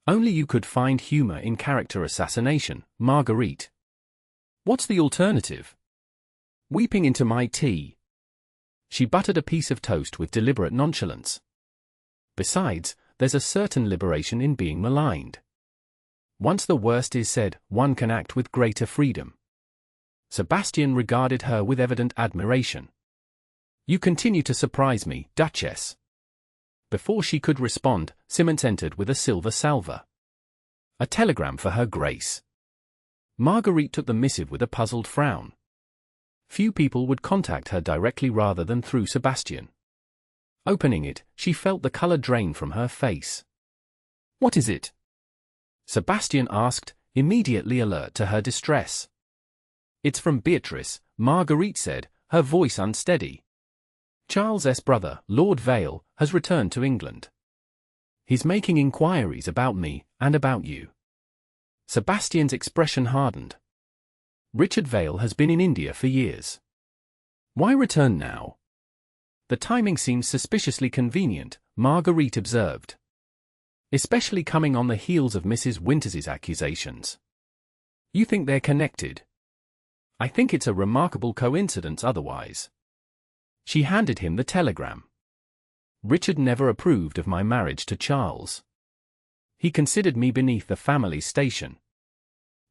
A: Only you could find humor in character assassination, Marguerite. What's the alternative? Weeping into my tea. She buttered a piece of toast with deliberate nonchalance. Besides, there's a certain liberation in being maligned. Once the worst is said, one can act with greater freedom. Sebastian regarded her with evident admiration. You continue to surprise me, Duchess. Before she could respond, Simmons entered with a silver salver. A telegram for her Grace. Marguerite took the missive with a puzzled frown. Few people would contact her directly rather than through Sebastian. Opening it, she felt the color drain from her face. What is it? Sebastian asked, immediately alert to her distress. It's from Beatrice, Marguerite said, her voice unsteady. Charles's brother, Lord Vale, has returned to England. He's making inquiries about me, and about you. Sebastian's expression hardened. Richard Vale has been in India for years. Why return now? The timing seems suspiciously convenient, Marguerite observed. Especially coming on the heels of Mrs. Winters's accusations. You think they're connected? I think it's a remarkable coincidence otherwise. She handed him the telegram. Richard never approved of my marriage to Charles. He considered me beneath the family station.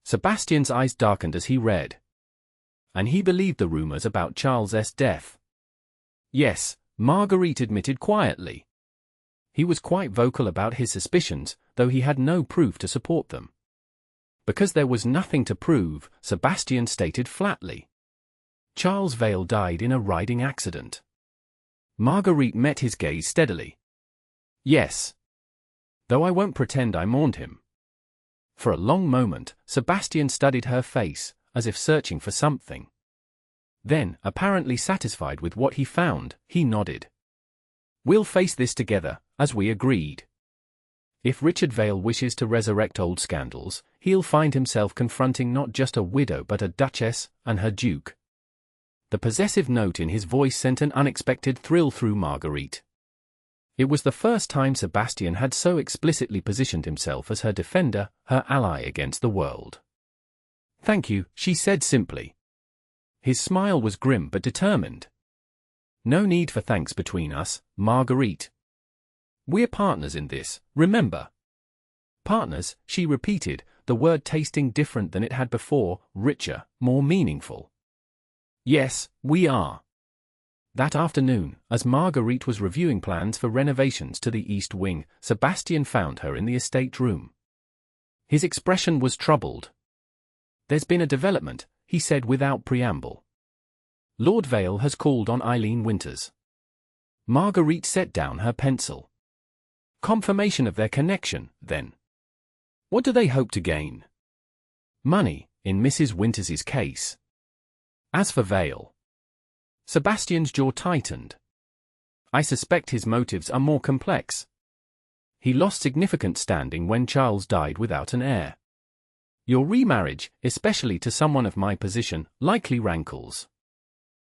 A: Sebastian's eyes darkened as he read. And he believed the rumors about Charles's death. Yes, Marguerite admitted quietly. He was quite vocal about his suspicions, though he had no proof to support them. Because there was nothing to prove, Sebastian stated flatly. Charles Vale died in a riding accident. Marguerite met his gaze steadily. Yes. Though I won't pretend I mourned him. For a long moment, Sebastian studied her face, as if searching for something. Then, apparently satisfied with what he found, he nodded. We'll face this together, as we agreed. If Richard Vale wishes to resurrect old scandals, he'll find himself confronting not just a widow but a duchess and her duke. The possessive note in his voice sent an unexpected thrill through Marguerite. It was the first time Sebastian had so explicitly positioned himself as her defender, her ally against the world. Thank you, she said simply. His smile was grim but determined. No need for thanks between us, Marguerite. We're partners in this, remember. Partners, she repeated, the word tasting different than it had before, richer, more meaningful. Yes, we are. That afternoon, as Marguerite was reviewing plans for renovations to the East Wing, Sebastian found her in the estate room. His expression was troubled. There's been a development, he said without preamble. Lord Vale has called on Eileen Winters. Marguerite set down her pencil. Confirmation of their connection, then. What do they hope to gain? Money, in Mrs. Winters's case. As for Vale. Sebastian's jaw tightened. I suspect his motives are more complex. He lost significant standing when Charles died without an heir. Your remarriage, especially to someone of my position, likely rankles.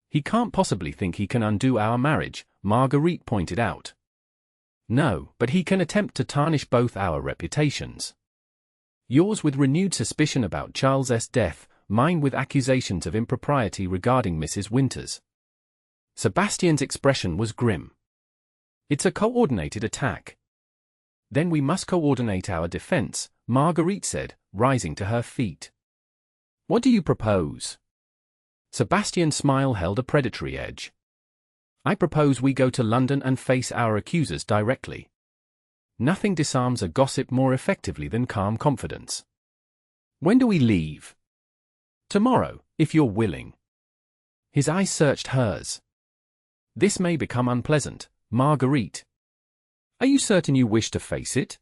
A: He can't possibly think he can undo our marriage, Marguerite pointed out. No, but he can attempt to tarnish both our reputations. Yours with renewed suspicion about Charles's death, mine with accusations of impropriety regarding Mrs. Winters. Sebastian's expression was grim. It's a coordinated attack. Then we must coordinate our defense, Marguerite said, rising to her feet. What do you propose? Sebastian's smile held a predatory edge. I propose we go to London and face our accusers directly. Nothing disarms a gossip more effectively than calm confidence. When do we leave? Tomorrow, if you're willing. His eyes searched hers. This may become unpleasant, Marguerite. Are you certain you wish to face it?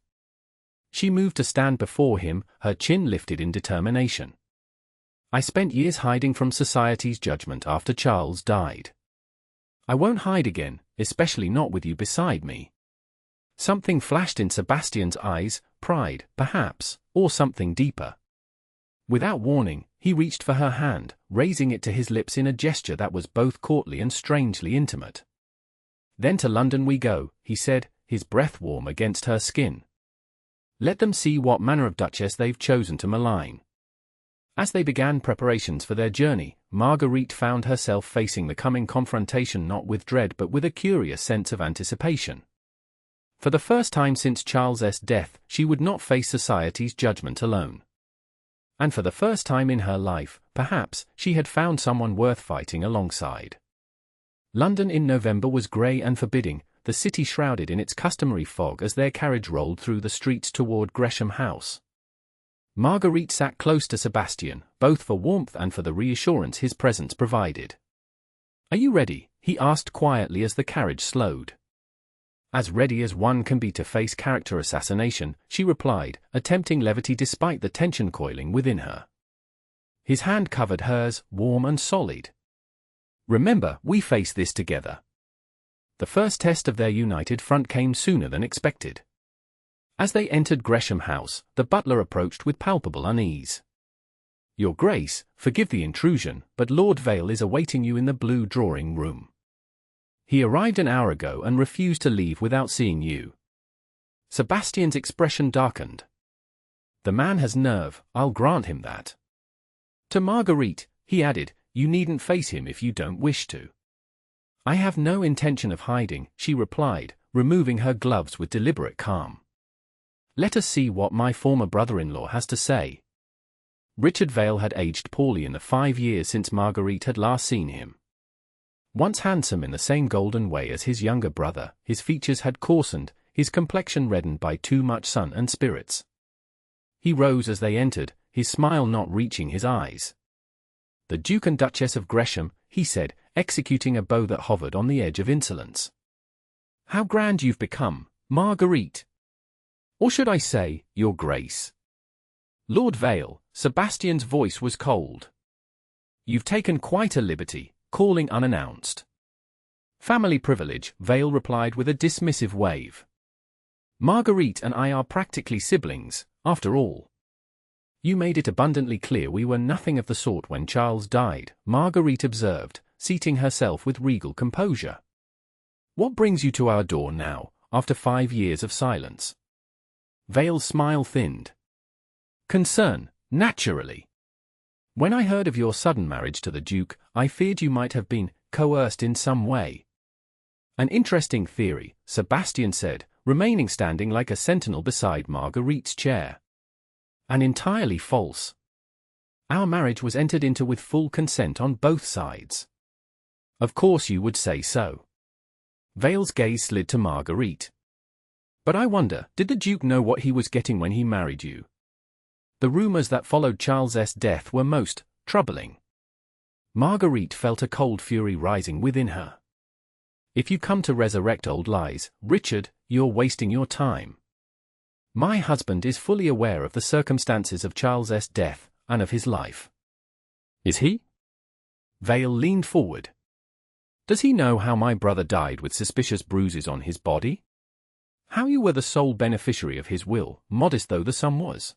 A: She moved to stand before him, her chin lifted in determination. I spent years hiding from society's judgment after Charles died. I won't hide again, especially not with you beside me. Something flashed in Sebastian's eyes, pride, perhaps, or something deeper. Without warning, he reached for her hand, raising it to his lips in a gesture that was both courtly and strangely intimate. Then to London we go, he said, his breath warm against her skin. Let them see what manner of duchess they've chosen to malign. As they began preparations for their journey, Marguerite found herself facing the coming confrontation not with dread but with a curious sense of anticipation. For the first time since Charles's death, she would not face society's judgment alone. And for the first time in her life, perhaps, she had found someone worth fighting alongside. London in November was grey and forbidding, the city shrouded in its customary fog as their carriage rolled through the streets toward Gresham House. Marguerite sat close to Sebastian, both for warmth and for the reassurance his presence provided. Are you ready? He asked quietly as the carriage slowed. As ready as one can be to face character assassination, she replied, attempting levity despite the tension coiling within her. His hand covered hers, warm and solid. Remember, we face this together. The first test of their united front came sooner than expected. As they entered Gresham House, the butler approached with palpable unease. Your Grace, forgive the intrusion, but Lord Vale is awaiting you in the blue drawing-room. He arrived an hour ago and refused to leave without seeing you. Sebastian's expression darkened. The man has nerve, I'll grant him that. To Marguerite, he added, you needn't face him if you don't wish to. I have no intention of hiding, she replied, removing her gloves with deliberate calm. Let us see what my former brother-in-law has to say. Richard Vale had aged poorly in the 5 years since Marguerite had last seen him. Once handsome in the same golden way as his younger brother, his features had coarsened, his complexion reddened by too much sun and spirits. He rose as they entered, his smile not reaching his eyes. "The Duke and Duchess of Gresham," he said, executing a bow that hovered on the edge of insolence. "How grand you've become, Marguerite! Or should I say, Your Grace?" "Lord Vale," Sebastian's voice was cold. "You've taken quite a liberty, calling unannounced." "Family privilege," Vale replied with a dismissive wave. "Marguerite and I are practically siblings, after all." "You made it abundantly clear we were nothing of the sort when Charles died," Marguerite observed, seating herself with regal composure. "What brings you to our door now, after 5 years of silence?" Vale's smile thinned. "Concern, naturally. When I heard of your sudden marriage to the Duke, I feared you might have been coerced in some way." "An interesting theory," Sebastian said, remaining standing like a sentinel beside Marguerite's chair. "And entirely false. Our marriage was entered into with full consent on both sides." "Of course you would say so." Vale's gaze slid to Marguerite. "But I wonder, did the Duke know what he was getting when he married you?" The rumors that followed Charles's death were most troubling. Marguerite felt a cold fury rising within her. "If you come to resurrect old lies, Richard, you're wasting your time. My husband is fully aware of the circumstances of Charles's death, and of his life." "Is he?" Vale leaned forward. "Does he know how my brother died with suspicious bruises on his body? How you were the sole beneficiary of his will, modest though the sum was?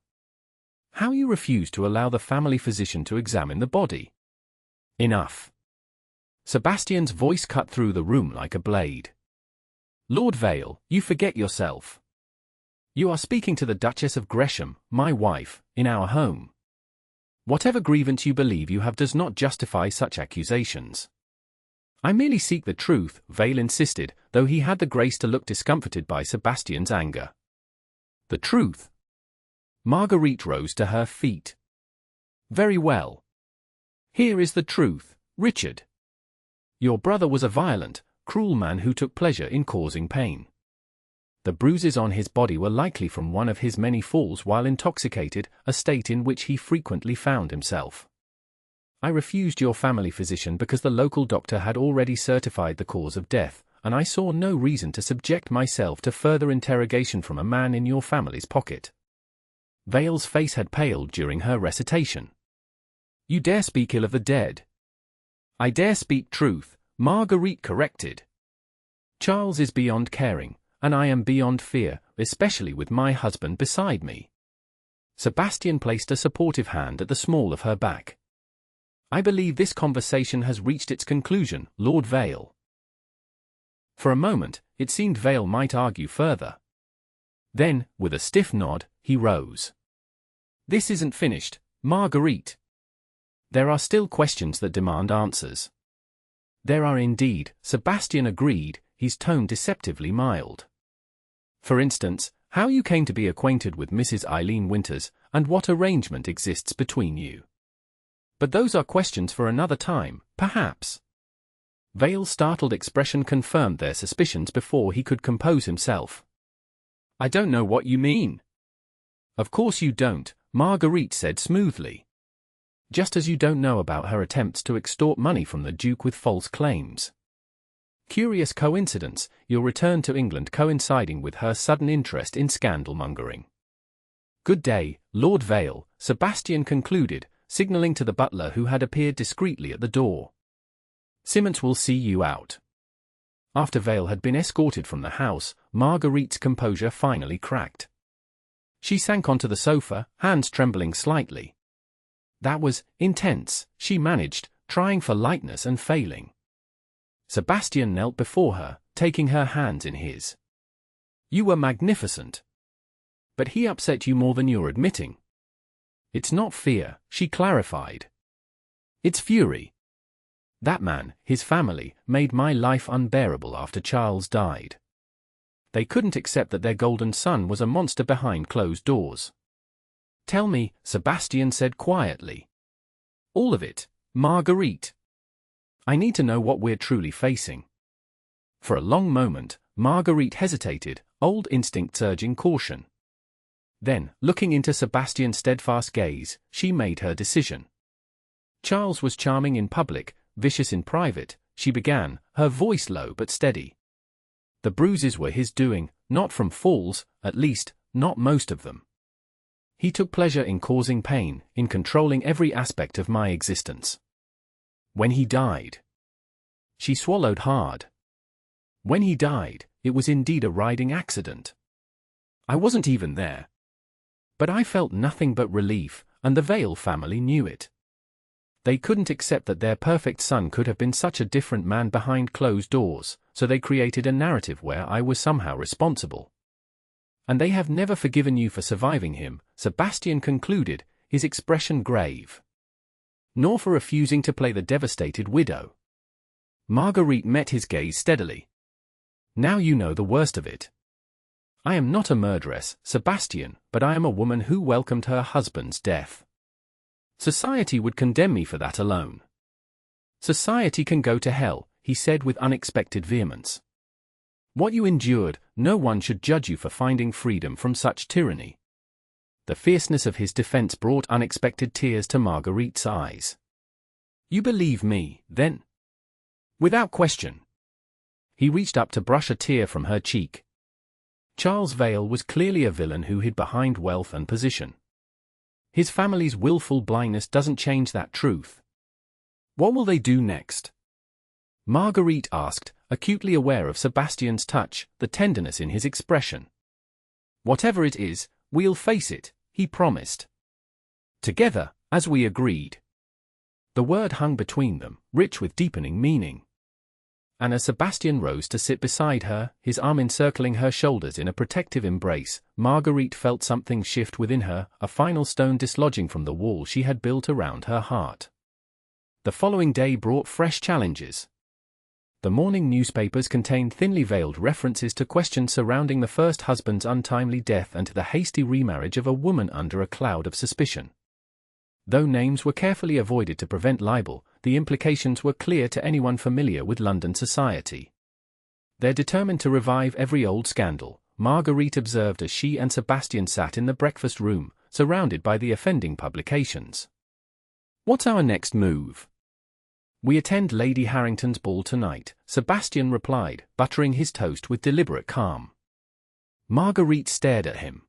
A: How you refused to allow the family physician to examine the body?" "Enough." Sebastian's voice cut through the room like a blade. "Lord Vale, you forget yourself. You are speaking to the Duchess of Gresham, my wife, in our home. Whatever grievance you believe you have does not justify such accusations." "I merely seek the truth," Vale insisted, though he had the grace to look discomfited by Sebastian's anger. "The truth?" Marguerite rose to her feet. "Very well. Here is the truth, Richard. Your brother was a violent, cruel man who took pleasure in causing pain. The bruises on his body were likely from one of his many falls while intoxicated, a state in which he frequently found himself. I refused your family physician because the local doctor had already certified the cause of death, and I saw no reason to subject myself to further interrogation from a man in your family's pocket." Vale's face had paled during her recitation. "You dare speak ill of the dead?" "I dare speak truth," Marguerite corrected. "Charles is beyond caring, and I am beyond fear, especially with my husband beside me." Sebastian placed a supportive hand at the small of her back. "I believe this conversation has reached its conclusion, Lord Vale." For a moment, it seemed Vale might argue further. Then, with a stiff nod, he rose. "This isn't finished, Marguerite. There are still questions that demand answers." "There are indeed," Sebastian agreed, his tone deceptively mild. "For instance, how you came to be acquainted with Mrs. Eileen Winters, and what arrangement exists between you. But those are questions for another time, perhaps." Vale's startled expression confirmed their suspicions before he could compose himself. "I don't know what you mean." "Of course you don't," Marguerite said smoothly. "Just as you don't know about her attempts to extort money from the Duke with false claims. Curious coincidence, your return to England coinciding with her sudden interest in scandal-mongering. Good day, Lord Vale," Sebastian concluded, signaling to the butler who had appeared discreetly at the door. "Simmons will see you out." After Vale had been escorted from the house, Marguerite's composure finally cracked. She sank onto the sofa, hands trembling slightly. "That was intense," she managed, trying for lightness and failing. Sebastian knelt before her, taking her hands in his. "You were magnificent. But he upset you more than you're admitting." "It's not fear," she clarified. "It's fury. That man, his family, made my life unbearable after Charles died. They couldn't accept that their golden son was a monster behind closed doors." "Tell me," Sebastian said quietly. "All of it, Marguerite. I need to know what we're truly facing." For a long moment, Marguerite hesitated, old instincts urging caution. Then, looking into Sebastian's steadfast gaze, she made her decision. Charles was charming in public, vicious in private, she began, her voice low but steady. The bruises were his doing, not from falls, at least, not most of them. He took pleasure in causing pain, in controlling every aspect of my existence. When he died. She swallowed hard. When he died, it was indeed a riding accident. I wasn't even there. But I felt nothing but relief, and the Vale family knew it. They couldn't accept that their perfect son could have been such a different man behind closed doors, so they created a narrative where I was somehow responsible. And they have never forgiven you for surviving him, Sebastian concluded, his expression grave. Nor for refusing to play the devastated widow. Marguerite met his gaze steadily. Now you know the worst of it. I am not a murderess, Sebastian, but I am a woman who welcomed her husband's death. Society would condemn me for that alone. Society can go to hell, he said with unexpected vehemence. What you endured, no one should judge you for finding freedom from such tyranny. The fierceness of his defense brought unexpected tears to Marguerite's eyes. You believe me, then? Without question. He reached up to brush a tear from her cheek. Charles Vale was clearly a villain who hid behind wealth and position. His family's willful blindness doesn't change that truth. What will they do next? Marguerite asked, acutely aware of Sebastian's touch, the tenderness in his expression. Whatever it is, we'll face it, he promised. Together, as we agreed. The word hung between them, rich with deepening meaning. And as Sebastian rose to sit beside her, his arm encircling her shoulders in a protective embrace, Marguerite felt something shift within her, a final stone dislodging from the wall she had built around her heart. The following day brought fresh challenges. The morning newspapers contained thinly veiled references to questions surrounding the first husband's untimely death and to the hasty remarriage of a woman under a cloud of suspicion. Though names were carefully avoided to prevent libel, the implications were clear to anyone familiar with London society. They're determined to revive every old scandal, Marguerite observed as she and Sebastian sat in the breakfast room, surrounded by the offending publications. What's our next move? We attend Lady Harrington's ball tonight, Sebastian replied, buttering his toast with deliberate calm. Marguerite stared at him.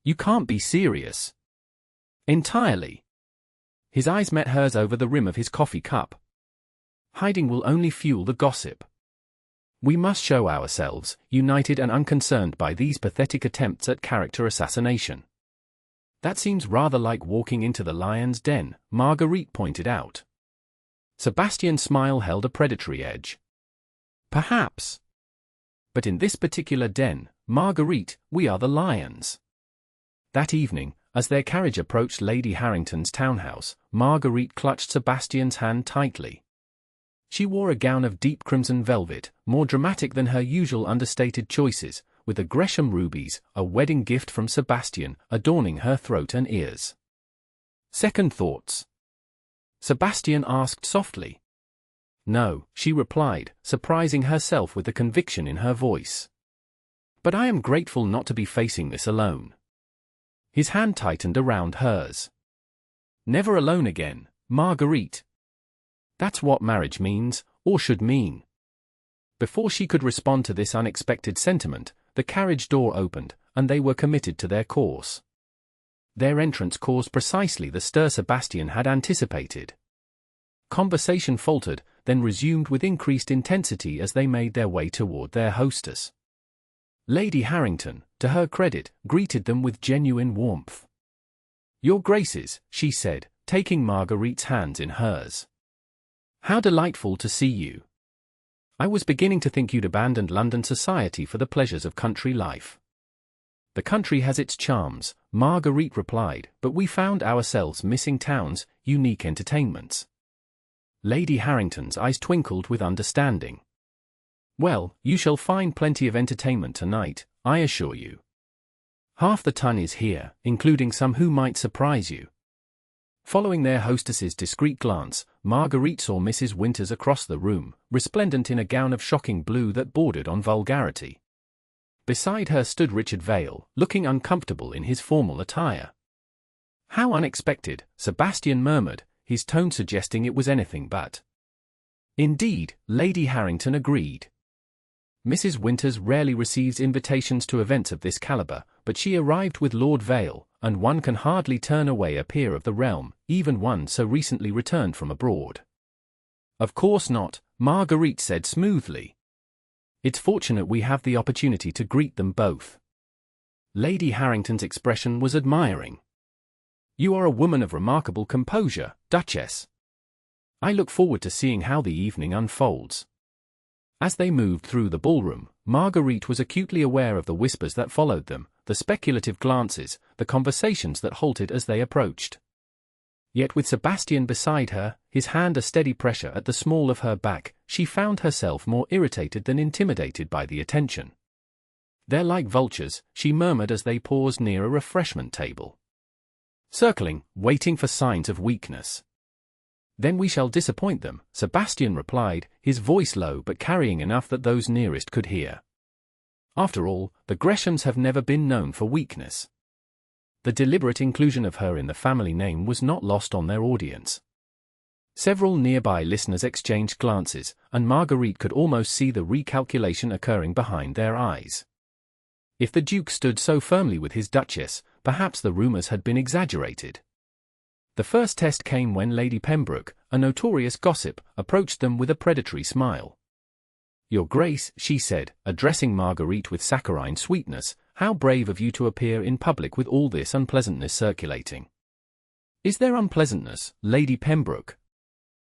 A: You can't be serious. Entirely. His eyes met hers over the rim of his coffee cup. Hiding will only fuel the gossip. We must show ourselves, united and unconcerned by these pathetic attempts at character assassination. That seems rather like walking into the lion's den, Marguerite pointed out. Sebastian's smile held a predatory edge. Perhaps. But in this particular den, Marguerite, we are the lions. That evening, as their carriage approached Lady Harrington's townhouse, Marguerite clutched Sebastian's hand tightly. She wore a gown of deep crimson velvet, more dramatic than her usual understated choices, with the Gresham rubies, a wedding gift from Sebastian, adorning her throat and ears. Second thoughts? Sebastian asked softly. No, she replied, surprising herself with the conviction in her voice. But I am grateful not to be facing this alone. His hand tightened around hers. Never alone again, Marguerite. That's what marriage means, or should mean. Before she could respond to this unexpected sentiment, the carriage door opened, and they were committed to their course. Their entrance caused precisely the stir Sebastian had anticipated. Conversation faltered, then resumed with increased intensity as they made their way toward their hostess. Lady Harrington, to her credit, greeted them with genuine warmth. Your Graces, she said, taking Marguerite's hands in hers. How delightful to see you. I was beginning to think you'd abandoned London society for the pleasures of country life. The country has its charms, Marguerite replied, but we found ourselves missing town's unique entertainments. Lady Harrington's eyes twinkled with understanding. Well, you shall find plenty of entertainment tonight, I assure you. Half the ton is here, including some who might surprise you. Following their hostess's discreet glance, Marguerite saw Mrs. Winters across the room, resplendent in a gown of shocking blue that bordered on vulgarity. Beside her stood Richard Vale, looking uncomfortable in his formal attire. "How unexpected," Sebastian murmured, his tone suggesting it was anything but. "Indeed," Lady Harrington agreed. Mrs. Winters rarely receives invitations to events of this caliber, but she arrived with Lord Vale, and one can hardly turn away a peer of the realm, even one so recently returned from abroad. "Of course not," Marguerite said smoothly. "It's fortunate we have the opportunity to greet them both." Lady Harrington's expression was admiring. "You are a woman of remarkable composure, Duchess. I look forward to seeing how the evening unfolds." As they moved through the ballroom, Marguerite was acutely aware of the whispers that followed them, the speculative glances, the conversations that halted as they approached. Yet with Sebastian beside her, his hand a steady pressure at the small of her back, she found herself more irritated than intimidated by the attention. "They're like vultures," she murmured as they paused near a refreshment table. "Circling, waiting for signs of weakness." "Then we shall disappoint them," Sebastian replied, his voice low but carrying enough that those nearest could hear. After all, the Greshams have never been known for weakness. The deliberate inclusion of her in the family name was not lost on their audience. Several nearby listeners exchanged glances, and Marguerite could almost see the recalculation occurring behind their eyes. If the Duke stood so firmly with his Duchess, perhaps the rumors had been exaggerated. The first test came when Lady Pembroke, a notorious gossip, approached them with a predatory smile. "Your Grace," she said, addressing Marguerite with saccharine sweetness, "how brave of you to appear in public with all this unpleasantness circulating." "Is there unpleasantness, Lady Pembroke?"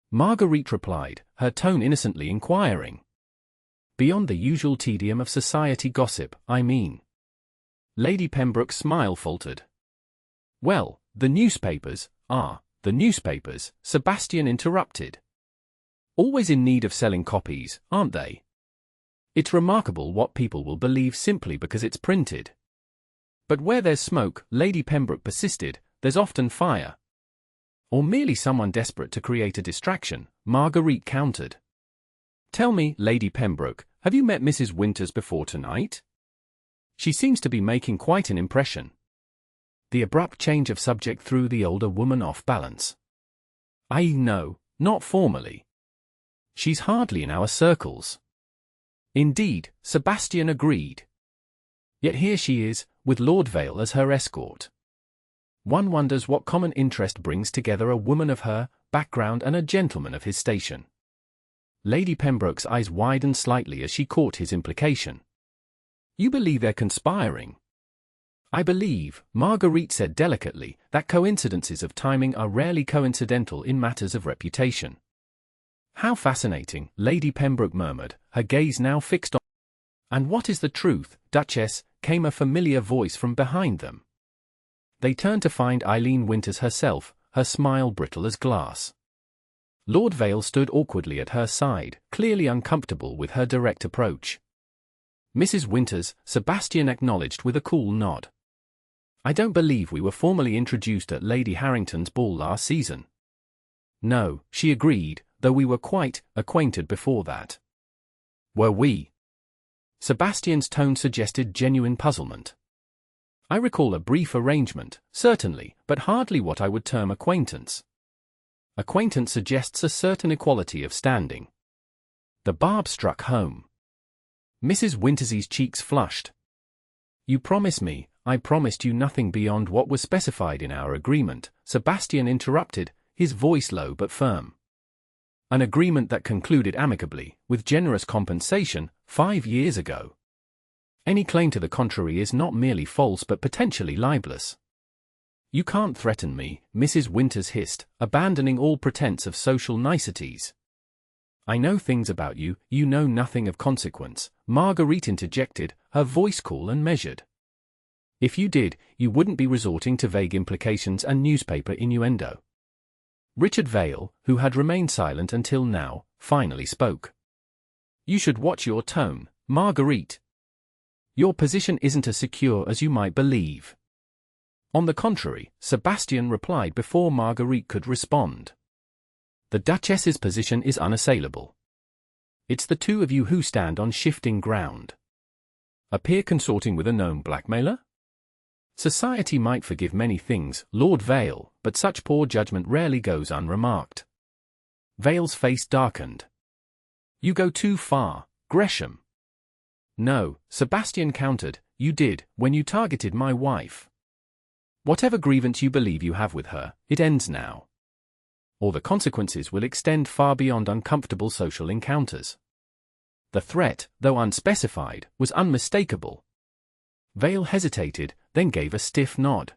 A: Marguerite replied, her tone innocently inquiring. "Beyond the usual tedium of society gossip, I mean." Lady Pembroke's smile faltered. "Well, the newspapers, the newspapers," Sebastian interrupted. "Always in need of selling copies, aren't they? It's remarkable what people will believe simply because it's printed." "But where there's smoke," Lady Pembroke persisted, "there's often fire." "Or merely someone desperate to create a distraction," Marguerite countered. "Tell me, Lady Pembroke, have you met Mrs. Winters before tonight? She seems to be making quite an impression." The abrupt change of subject threw the older woman off balance. "No, not formally. She's hardly in our circles." "Indeed," Sebastian agreed. "Yet here she is, with Lord Vale as her escort. One wonders what common interest brings together a woman of her background and a gentleman of his station." Lady Pembroke's eyes widened slightly as she caught his implication. "You believe they're conspiring?" "I believe," Marguerite said delicately, "that coincidences of timing are rarely coincidental in matters of reputation." "How fascinating," Lady Pembroke murmured, her gaze now fixed on. "And what is the truth, Duchess?" came a familiar voice from behind them. They turned to find Eileen Winters herself, her smile brittle as glass. Lord Vale stood awkwardly at her side, clearly uncomfortable with her direct approach. "Mrs. Winters," Sebastian acknowledged with a cool nod. "I don't believe we were formally introduced at Lady Harrington's ball last season." "No," she agreed, "though we were quite acquainted before that." "Were we?" Sebastian's tone suggested genuine puzzlement. "I recall a brief arrangement, certainly, but hardly what I would term acquaintance." "Acquaintance suggests a certain equality of standing." The barb struck home. Mrs. Winters's cheeks flushed. "You promise me." "I promised you nothing beyond what was specified in our agreement," Sebastian interrupted, his voice low but firm. "An agreement that concluded amicably, with generous compensation, 5 years ago. Any claim to the contrary is not merely false but potentially libelous." "You can't threaten me," Mrs. Winters hissed, abandoning all pretense of social niceties. "I know things about you, you know nothing of consequence," Marguerite interjected, her voice cool and measured. "If you did, you wouldn't be resorting to vague implications and newspaper innuendo." Richard Vale, who had remained silent until now, finally spoke. "You should watch your tone, Marguerite. Your position isn't as secure as you might believe." On the contrary, Sebastian replied before Marguerite could respond. The Duchess's position is unassailable. It's the two of you who stand on shifting ground. A peer consorting with a known blackmailer? Society might forgive many things, Lord Vale, but such poor judgment rarely goes unremarked. Vale's face darkened. You go too far, Gresham. No, Sebastian countered, you did, when you targeted my wife. Whatever grievance you believe you have with her, it ends now. Or the consequences will extend far beyond uncomfortable social encounters. The threat, though unspecified, was unmistakable. Vale hesitated, then gave a stiff nod.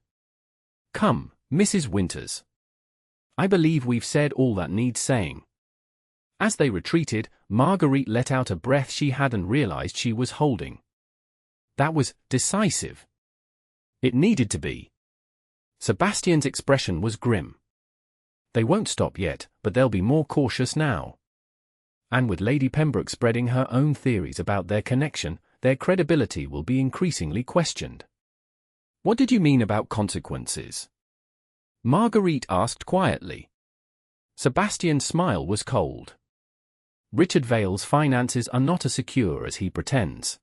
A: Come, Mrs. Winters. I believe we've said all that needs saying. As they retreated, Marguerite let out a breath she hadn't realized she was holding. That was decisive. It needed to be. Sebastian's expression was grim. They won't stop yet, but they'll be more cautious now. And with Lady Pembroke spreading her own theories about their connection, their credibility will be increasingly questioned. What did you mean about consequences? Marguerite asked quietly. Sebastian's smile was cold. Richard Vale's finances are not as secure as he pretends.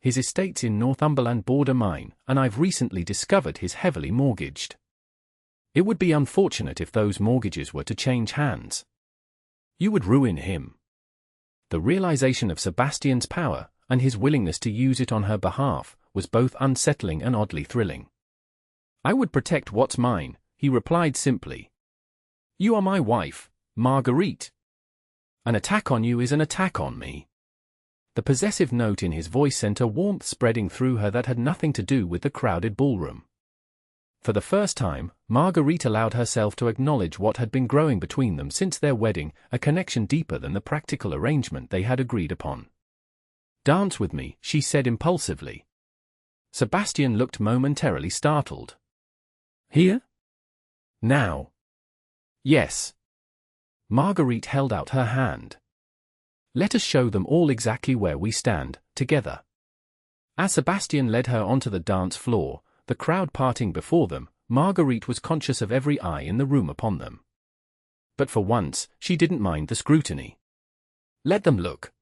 A: His estates in Northumberland border mine, and I've recently discovered he's heavily mortgaged. It would be unfortunate if those mortgages were to change hands. You would ruin him. The realization of Sebastian's power, and his willingness to use it on her behalf, was both unsettling and oddly thrilling. I would protect what's mine, he replied simply. You are my wife, Marguerite. An attack on you is an attack on me. The possessive note in his voice sent a warmth spreading through her that had nothing to do with the crowded ballroom. For the first time, Marguerite allowed herself to acknowledge what had been growing between them since their wedding, a connection deeper than the practical arrangement they had agreed upon. Dance with me, she said impulsively. Sebastian looked momentarily startled. Here? Now? Yes. Marguerite held out her hand. Let us show them all exactly where we stand, together. As Sebastian led her onto the dance floor, the crowd parting before them, Marguerite was conscious of every eye in the room upon them. But for once, she didn't mind the scrutiny. Let them look.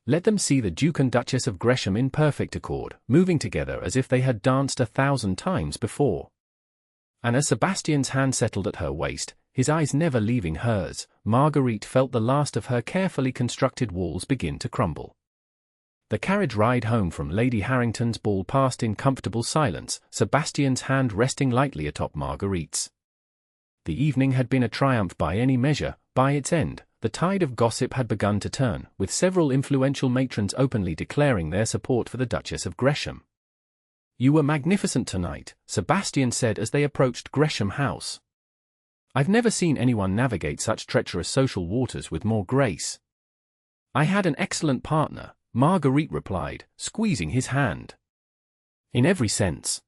A: Let them see the Duke and Duchess of Gresham in perfect accord, moving together as if they had danced 1,000 times before. And as Sebastian's hand settled at her waist, his eyes never leaving hers, Marguerite felt the last of her carefully constructed walls begin to crumble. The carriage ride home from Lady Harrington's ball passed in comfortable silence, Sebastian's hand resting lightly atop Marguerite's. The evening had been a triumph by any measure. By its end, the tide of gossip had begun to turn, with several influential matrons openly declaring their support for the Duchess of Gresham. You were magnificent tonight, Sebastian said as they approached Gresham House. I've never seen anyone navigate such treacherous social waters with more grace. I had an excellent partner, Marguerite replied, squeezing his hand. In every sense.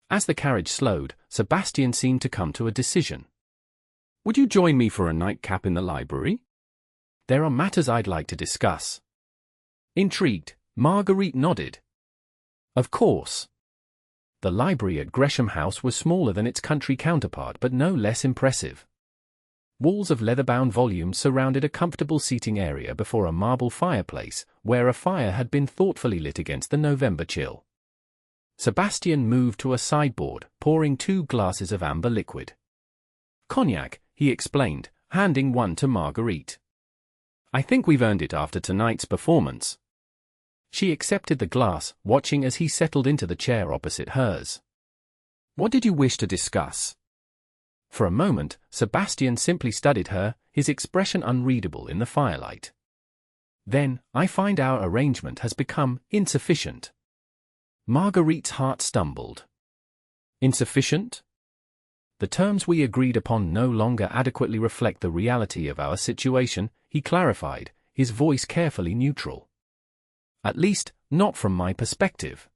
A: As the carriage slowed, Sebastian seemed to come to a decision. Would you join me for a nightcap in the library? There are matters I'd like to discuss. Intrigued, Marguerite nodded. Of course. The library at Gresham House was smaller than its country counterpart but no less impressive. Walls of leather-bound volumes surrounded a comfortable seating area before a marble fireplace, where a fire had been thoughtfully lit against the November chill. Sebastian moved to a sideboard, pouring 2 glasses of amber liquid. Cognac, he explained, handing one to Marguerite. I think we've earned it after tonight's performance. She accepted the glass, watching as he settled into the chair opposite hers. What did you wish to discuss? For a moment, Sebastian simply studied her, his expression unreadable in the firelight. Then, I find our arrangement has become insufficient. Marguerite's heart stumbled. Insufficient? The terms we agreed upon no longer adequately reflect the reality of our situation, he clarified, his voice carefully neutral. At least, not from my perspective.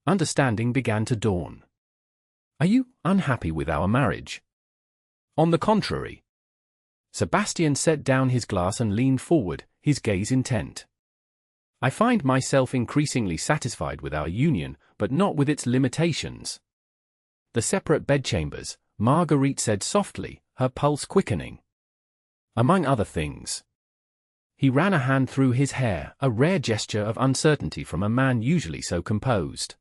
A: Understanding began to dawn. Are you unhappy with our marriage? On the contrary. Sebastian set down his glass and leaned forward, his gaze intent. I find myself increasingly satisfied with our union, but not with its limitations. The separate bedchambers, Marguerite said softly, her pulse quickening. Among other things. He ran a hand through his hair, a rare gesture of uncertainty from a man usually so composed.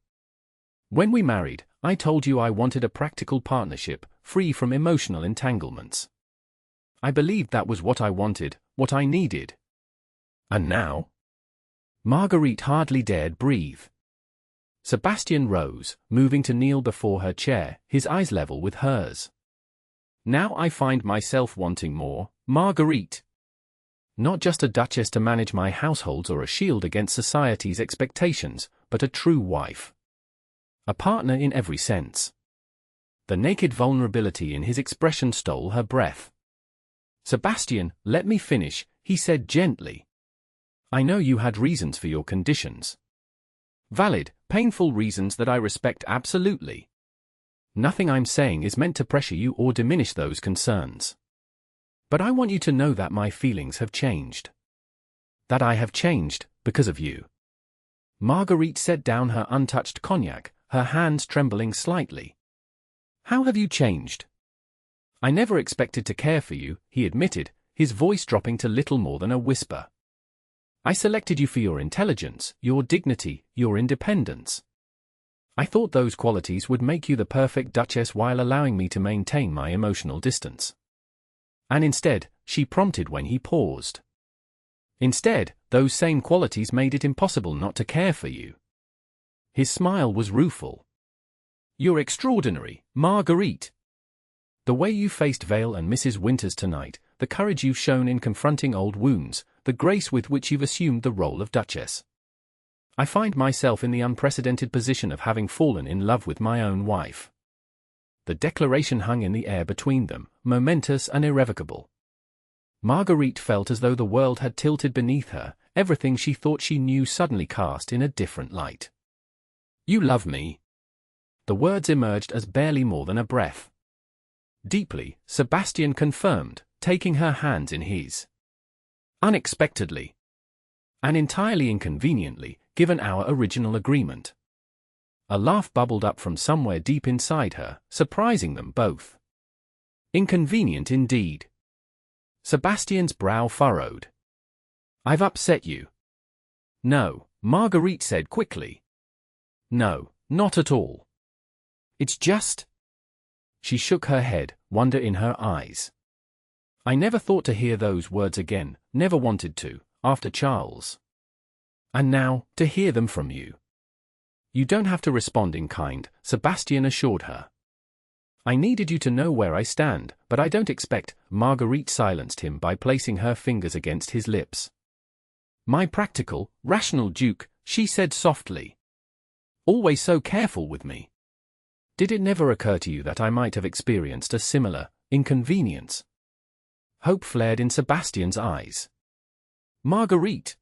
A: When we married, I told you I wanted a practical partnership, free from emotional entanglements. I believed that was what I wanted, what I needed. And now? Marguerite hardly dared breathe. Sebastian rose, moving to kneel before her chair, his eyes level with hers. Now I find myself wanting more, Marguerite. Not just a duchess to manage my households or a shield against society's expectations, but a true wife. A partner in every sense. The naked vulnerability in his expression stole her breath. Sebastian, let me finish, he said gently. I know you had reasons for your conditions. Valid, painful reasons that I respect absolutely. Nothing I'm saying is meant to pressure you or diminish those concerns. But I want you to know that my feelings have changed. That I have changed, because of you. Marguerite set down her untouched cognac, her hands trembling slightly. How have you changed? I never expected to care for you, he admitted, his voice dropping to little more than a whisper. I selected you for your intelligence, your dignity, your independence. I thought those qualities would make you the perfect duchess while allowing me to maintain my emotional distance. And instead, she prompted when he paused. Instead, those same qualities made it impossible not to care for you. His smile was rueful. You're extraordinary, Marguerite. The way you faced Vale and Mrs. Winters tonight, the courage you've shown in confronting old wounds, the grace with which you've assumed the role of duchess. I find myself in the unprecedented position of having fallen in love with my own wife. The declaration hung in the air between them, momentous and irrevocable. Marguerite felt as though the world had tilted beneath her, everything she thought she knew suddenly cast in a different light. You love me. The words emerged as barely more than a breath. Deeply, Sebastian confirmed, taking her hands in his. Unexpectedly. And entirely inconveniently, given our original agreement. A laugh bubbled up from somewhere deep inside her, surprising them both. Inconvenient indeed. Sebastian's brow furrowed. I've upset you. No, Marguerite said quickly. No, not at all. It's just... She shook her head, wonder in her eyes. I never thought to hear those words again, never wanted to, after Charles. And now, to hear them from you. You don't have to respond in kind, Sebastian assured her. I needed you to know where I stand, but I don't expect. Marguerite silenced him by placing her fingers against his lips. My practical, rational Duke, she said softly. Always so careful with me. Did it never occur to you that I might have experienced a similar inconvenience? Hope flared in Sebastian's eyes. Marguerite.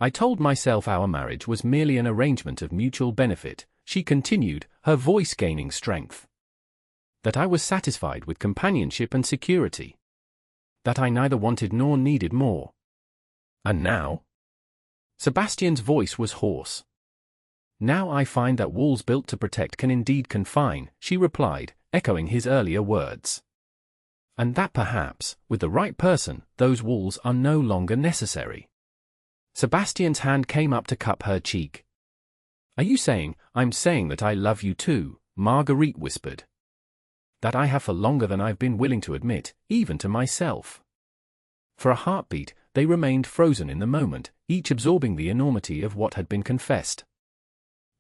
A: I told myself our marriage was merely an arrangement of mutual benefit, she continued, her voice gaining strength. That I was satisfied with companionship and security. That I neither wanted nor needed more. And now? Sebastian's voice was hoarse. Now I find that walls built to protect can indeed confine, she replied, echoing his earlier words. And that perhaps, with the right person, those walls are no longer necessary. Sebastian's hand came up to cup her cheek. Are you saying, I'm saying that I love you too, Marguerite whispered. That I have for longer than I've been willing to admit, even to myself. For a heartbeat, they remained frozen in the moment, each absorbing the enormity of what had been confessed.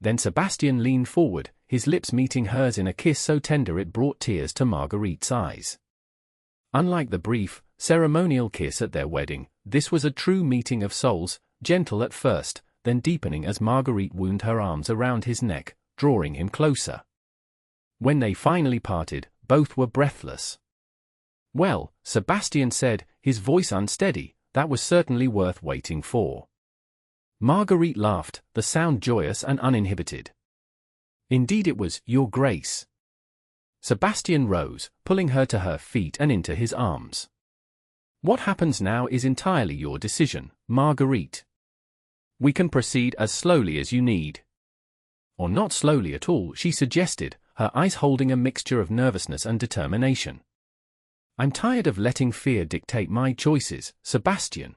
A: Then Sebastian leaned forward, his lips meeting hers in a kiss so tender it brought tears to Marguerite's eyes. Unlike the brief, ceremonial kiss at their wedding, this was a true meeting of souls, gentle at first, then deepening as Marguerite wound her arms around his neck, drawing him closer. When they finally parted, both were breathless. Well, Sebastian said, his voice unsteady, that was certainly worth waiting for. Marguerite laughed, the sound joyous and uninhibited. Indeed it was, Your Grace. Sebastian rose, pulling her to her feet and into his arms. What happens now is entirely your decision, Marguerite. We can proceed as slowly as you need. Or not slowly at all, she suggested, her eyes holding a mixture of nervousness and determination. I'm tired of letting fear dictate my choices, Sebastian.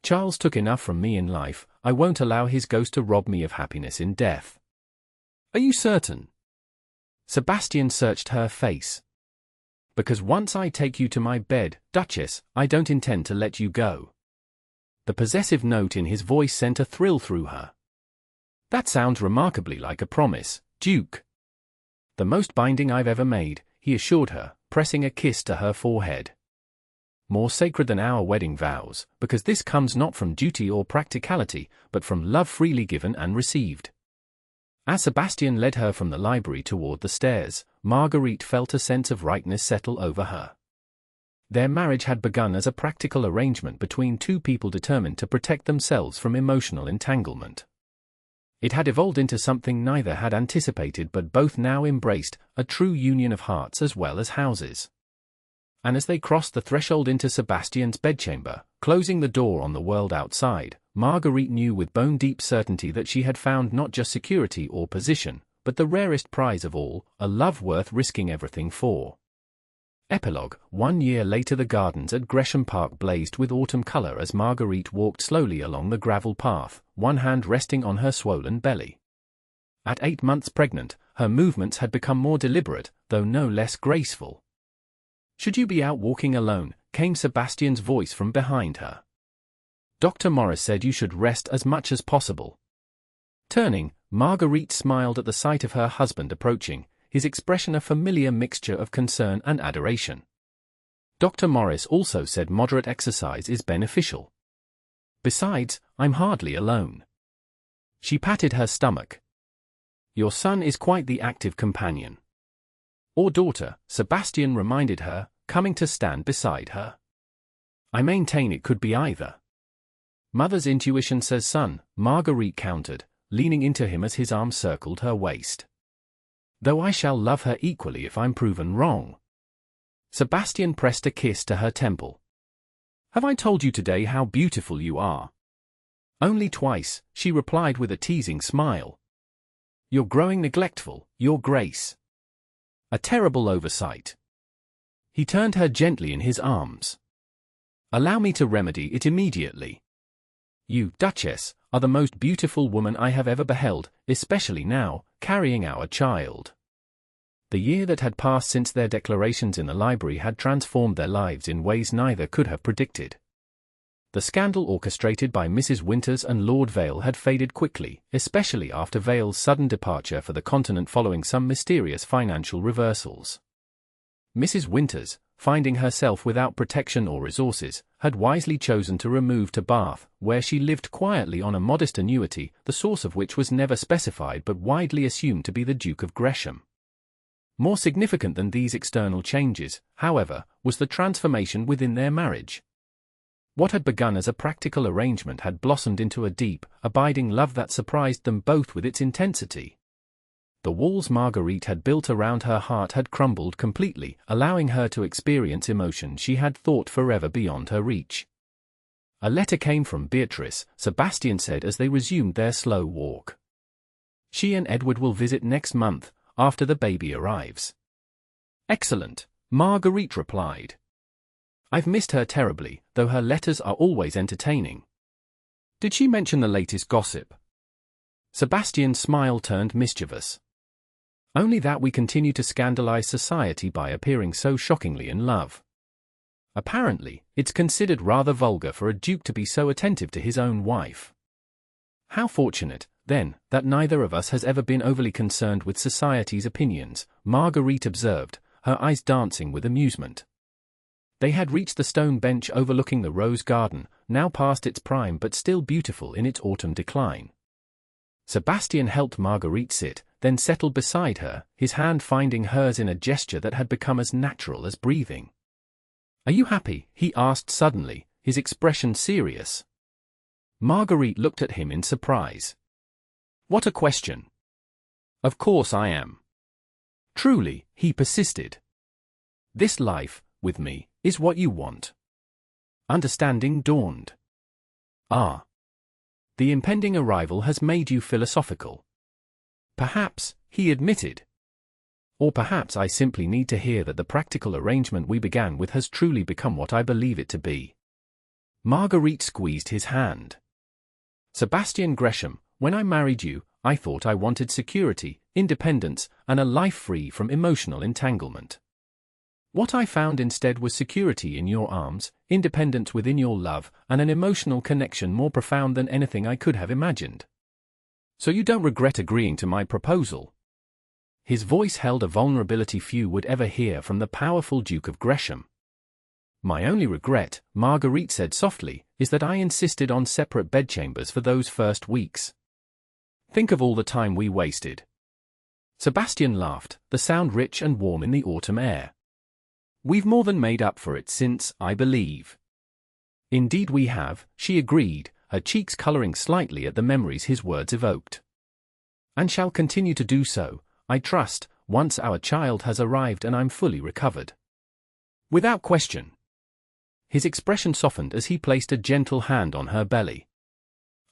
A: Charles took enough from me in life, I won't allow his ghost to rob me of happiness in death. Are you certain? Sebastian searched her face. Because once I take you to my bed, Duchess, I don't intend to let you go. The possessive note in his voice sent a thrill through her. That sounds remarkably like a promise, Duke. The most binding I've ever made, he assured her, pressing a kiss to her forehead. More sacred than our wedding vows, because this comes not from duty or practicality, but from love freely given and received. As Sebastian led her from the library toward the stairs, Marguerite felt a sense of rightness settle over her. Their marriage had begun as a practical arrangement between two people determined to protect themselves from emotional entanglement. It had evolved into something neither had anticipated but both now embraced, a true union of hearts as well as houses. And as they crossed the threshold into Sebastian's bedchamber, closing the door on the world outside, Marguerite knew with bone-deep certainty that she had found not just security or position, but the rarest prize of all, a love worth risking everything for. Epilogue. 1 year later, the gardens at Gresham Park blazed with autumn color as Marguerite walked slowly along the gravel path, one hand resting on her swollen belly. At 8 months pregnant, her movements had become more deliberate, though no less graceful. Should you be out walking alone? Came Sebastian's voice from behind her. Dr. Morris said you should rest as much as possible. Turning, Marguerite smiled at the sight of her husband approaching, his expression a familiar mixture of concern and adoration. Dr. Morris also said moderate exercise is beneficial. Besides, I'm hardly alone. She patted her stomach. Your son is quite the active companion. Or daughter, Sebastian reminded her, coming to stand beside her. I maintain it could be either. Mother's intuition says son, Marguerite countered, leaning into him as his arm circled her waist. Though I shall love her equally if I'm proven wrong. Sebastian pressed a kiss to her temple. Have I told you today how beautiful you are? Only twice, she replied with a teasing smile. You're growing neglectful, Your Grace. A terrible oversight. He turned her gently in his arms. Allow me to remedy it immediately. You, Duchess, are the most beautiful woman I have ever beheld, especially now, carrying our child. The year that had passed since their declarations in the library had transformed their lives in ways neither could have predicted. The scandal orchestrated by Mrs. Winters and Lord Vale had faded quickly, especially after Vale's sudden departure for the continent following some mysterious financial reversals. Mrs. Winters, finding herself without protection or resources, had wisely chosen to remove to Bath, where she lived quietly on a modest annuity, the source of which was never specified but widely assumed to be the Duke of Gresham. More significant than these external changes, however, was the transformation within their marriage. What had begun as a practical arrangement had blossomed into a deep, abiding love that surprised them both with its intensity. The walls Marguerite had built around her heart had crumbled completely, allowing her to experience emotion she had thought forever beyond her reach. A letter came from Beatrice, Sebastian said as they resumed their slow walk. She and Edward will visit next month, after the baby arrives. Excellent, Marguerite replied. I've missed her terribly, though her letters are always entertaining. Did she mention the latest gossip? Sebastian's smile turned mischievous. Only that we continue to scandalize society by appearing so shockingly in love. Apparently, it's considered rather vulgar for a duke to be so attentive to his own wife. How fortunate, then, that neither of us has ever been overly concerned with society's opinions, Marguerite observed, her eyes dancing with amusement. They had reached the stone bench overlooking the rose garden, now past its prime but still beautiful in its autumn decline. Sebastian helped Marguerite sit, then settled beside her, his hand finding hers in a gesture that had become as natural as breathing. Are you happy? He asked suddenly, his expression serious. Marguerite looked at him in surprise. What a question. Of course I am. Truly, he persisted. This life, with me, is what you want. Understanding dawned. Ah. The impending arrival has made you philosophical. Perhaps, he admitted. Or perhaps I simply need to hear that the practical arrangement we began with has truly become what I believe it to be. Marguerite squeezed his hand. Sebastian Gresham, when I married you, I thought I wanted security, independence, and a life free from emotional entanglement. What I found instead was security in your arms, independence within your love, and an emotional connection more profound than anything I could have imagined. So you don't regret agreeing to my proposal? His voice held a vulnerability few would ever hear from the powerful Duke of Gresham. My only regret, Marguerite said softly, is that I insisted on separate bedchambers for those first weeks. Think of all the time we wasted. Sebastian laughed, the sound rich and warm in the autumn air. We've more than made up for it since, I believe. Indeed we have, she agreed, her cheeks coloring slightly at the memories his words evoked. And shall continue to do so, I trust, once our child has arrived and I'm fully recovered. Without question. His expression softened as he placed a gentle hand on her belly.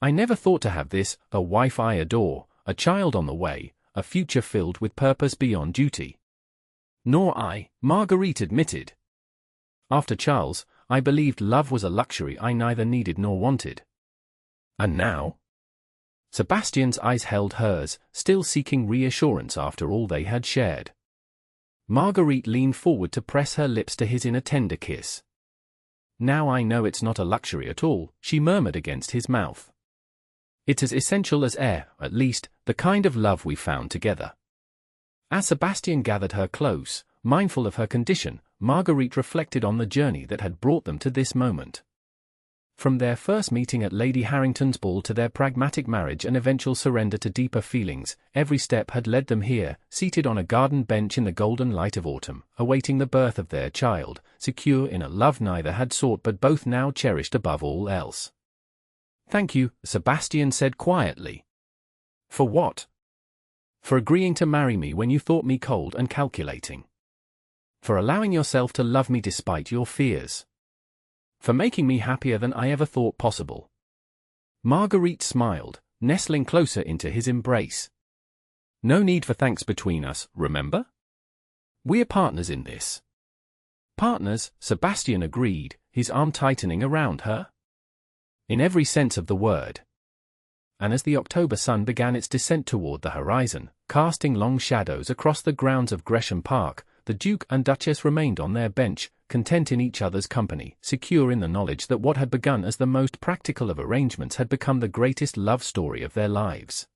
A: I never thought to have this, a wife I adore, a child on the way, a future filled with purpose beyond duty. Nor I, Marguerite admitted. After Charles, I believed love was a luxury I neither needed nor wanted. And now? Sebastian's eyes held hers, still seeking reassurance after all they had shared. Marguerite leaned forward to press her lips to his in a tender kiss. Now I know it's not a luxury at all, she murmured against his mouth. It's as essential as air, at least, the kind of love we found together. As Sebastian gathered her close, mindful of her condition, Marguerite reflected on the journey that had brought them to this moment. From their first meeting at Lady Harrington's ball to their pragmatic marriage and eventual surrender to deeper feelings, every step had led them here, seated on a garden bench in the golden light of autumn, awaiting the birth of their child, secure in a love neither had sought but both now cherished above all else. Thank you, Sebastian said quietly. For what? For agreeing to marry me when you thought me cold and calculating. For allowing yourself to love me despite your fears. For making me happier than I ever thought possible. Marguerite smiled, nestling closer into his embrace. No need for thanks between us, remember? We're partners in this. Partners, Sebastian agreed, his arm tightening around her. In every sense of the word. And as the October sun began its descent toward the horizon, casting long shadows across the grounds of Gresham Park, the Duke and Duchess remained on their bench, content in each other's company, secure in the knowledge that what had begun as the most practical of arrangements had become the greatest love story of their lives.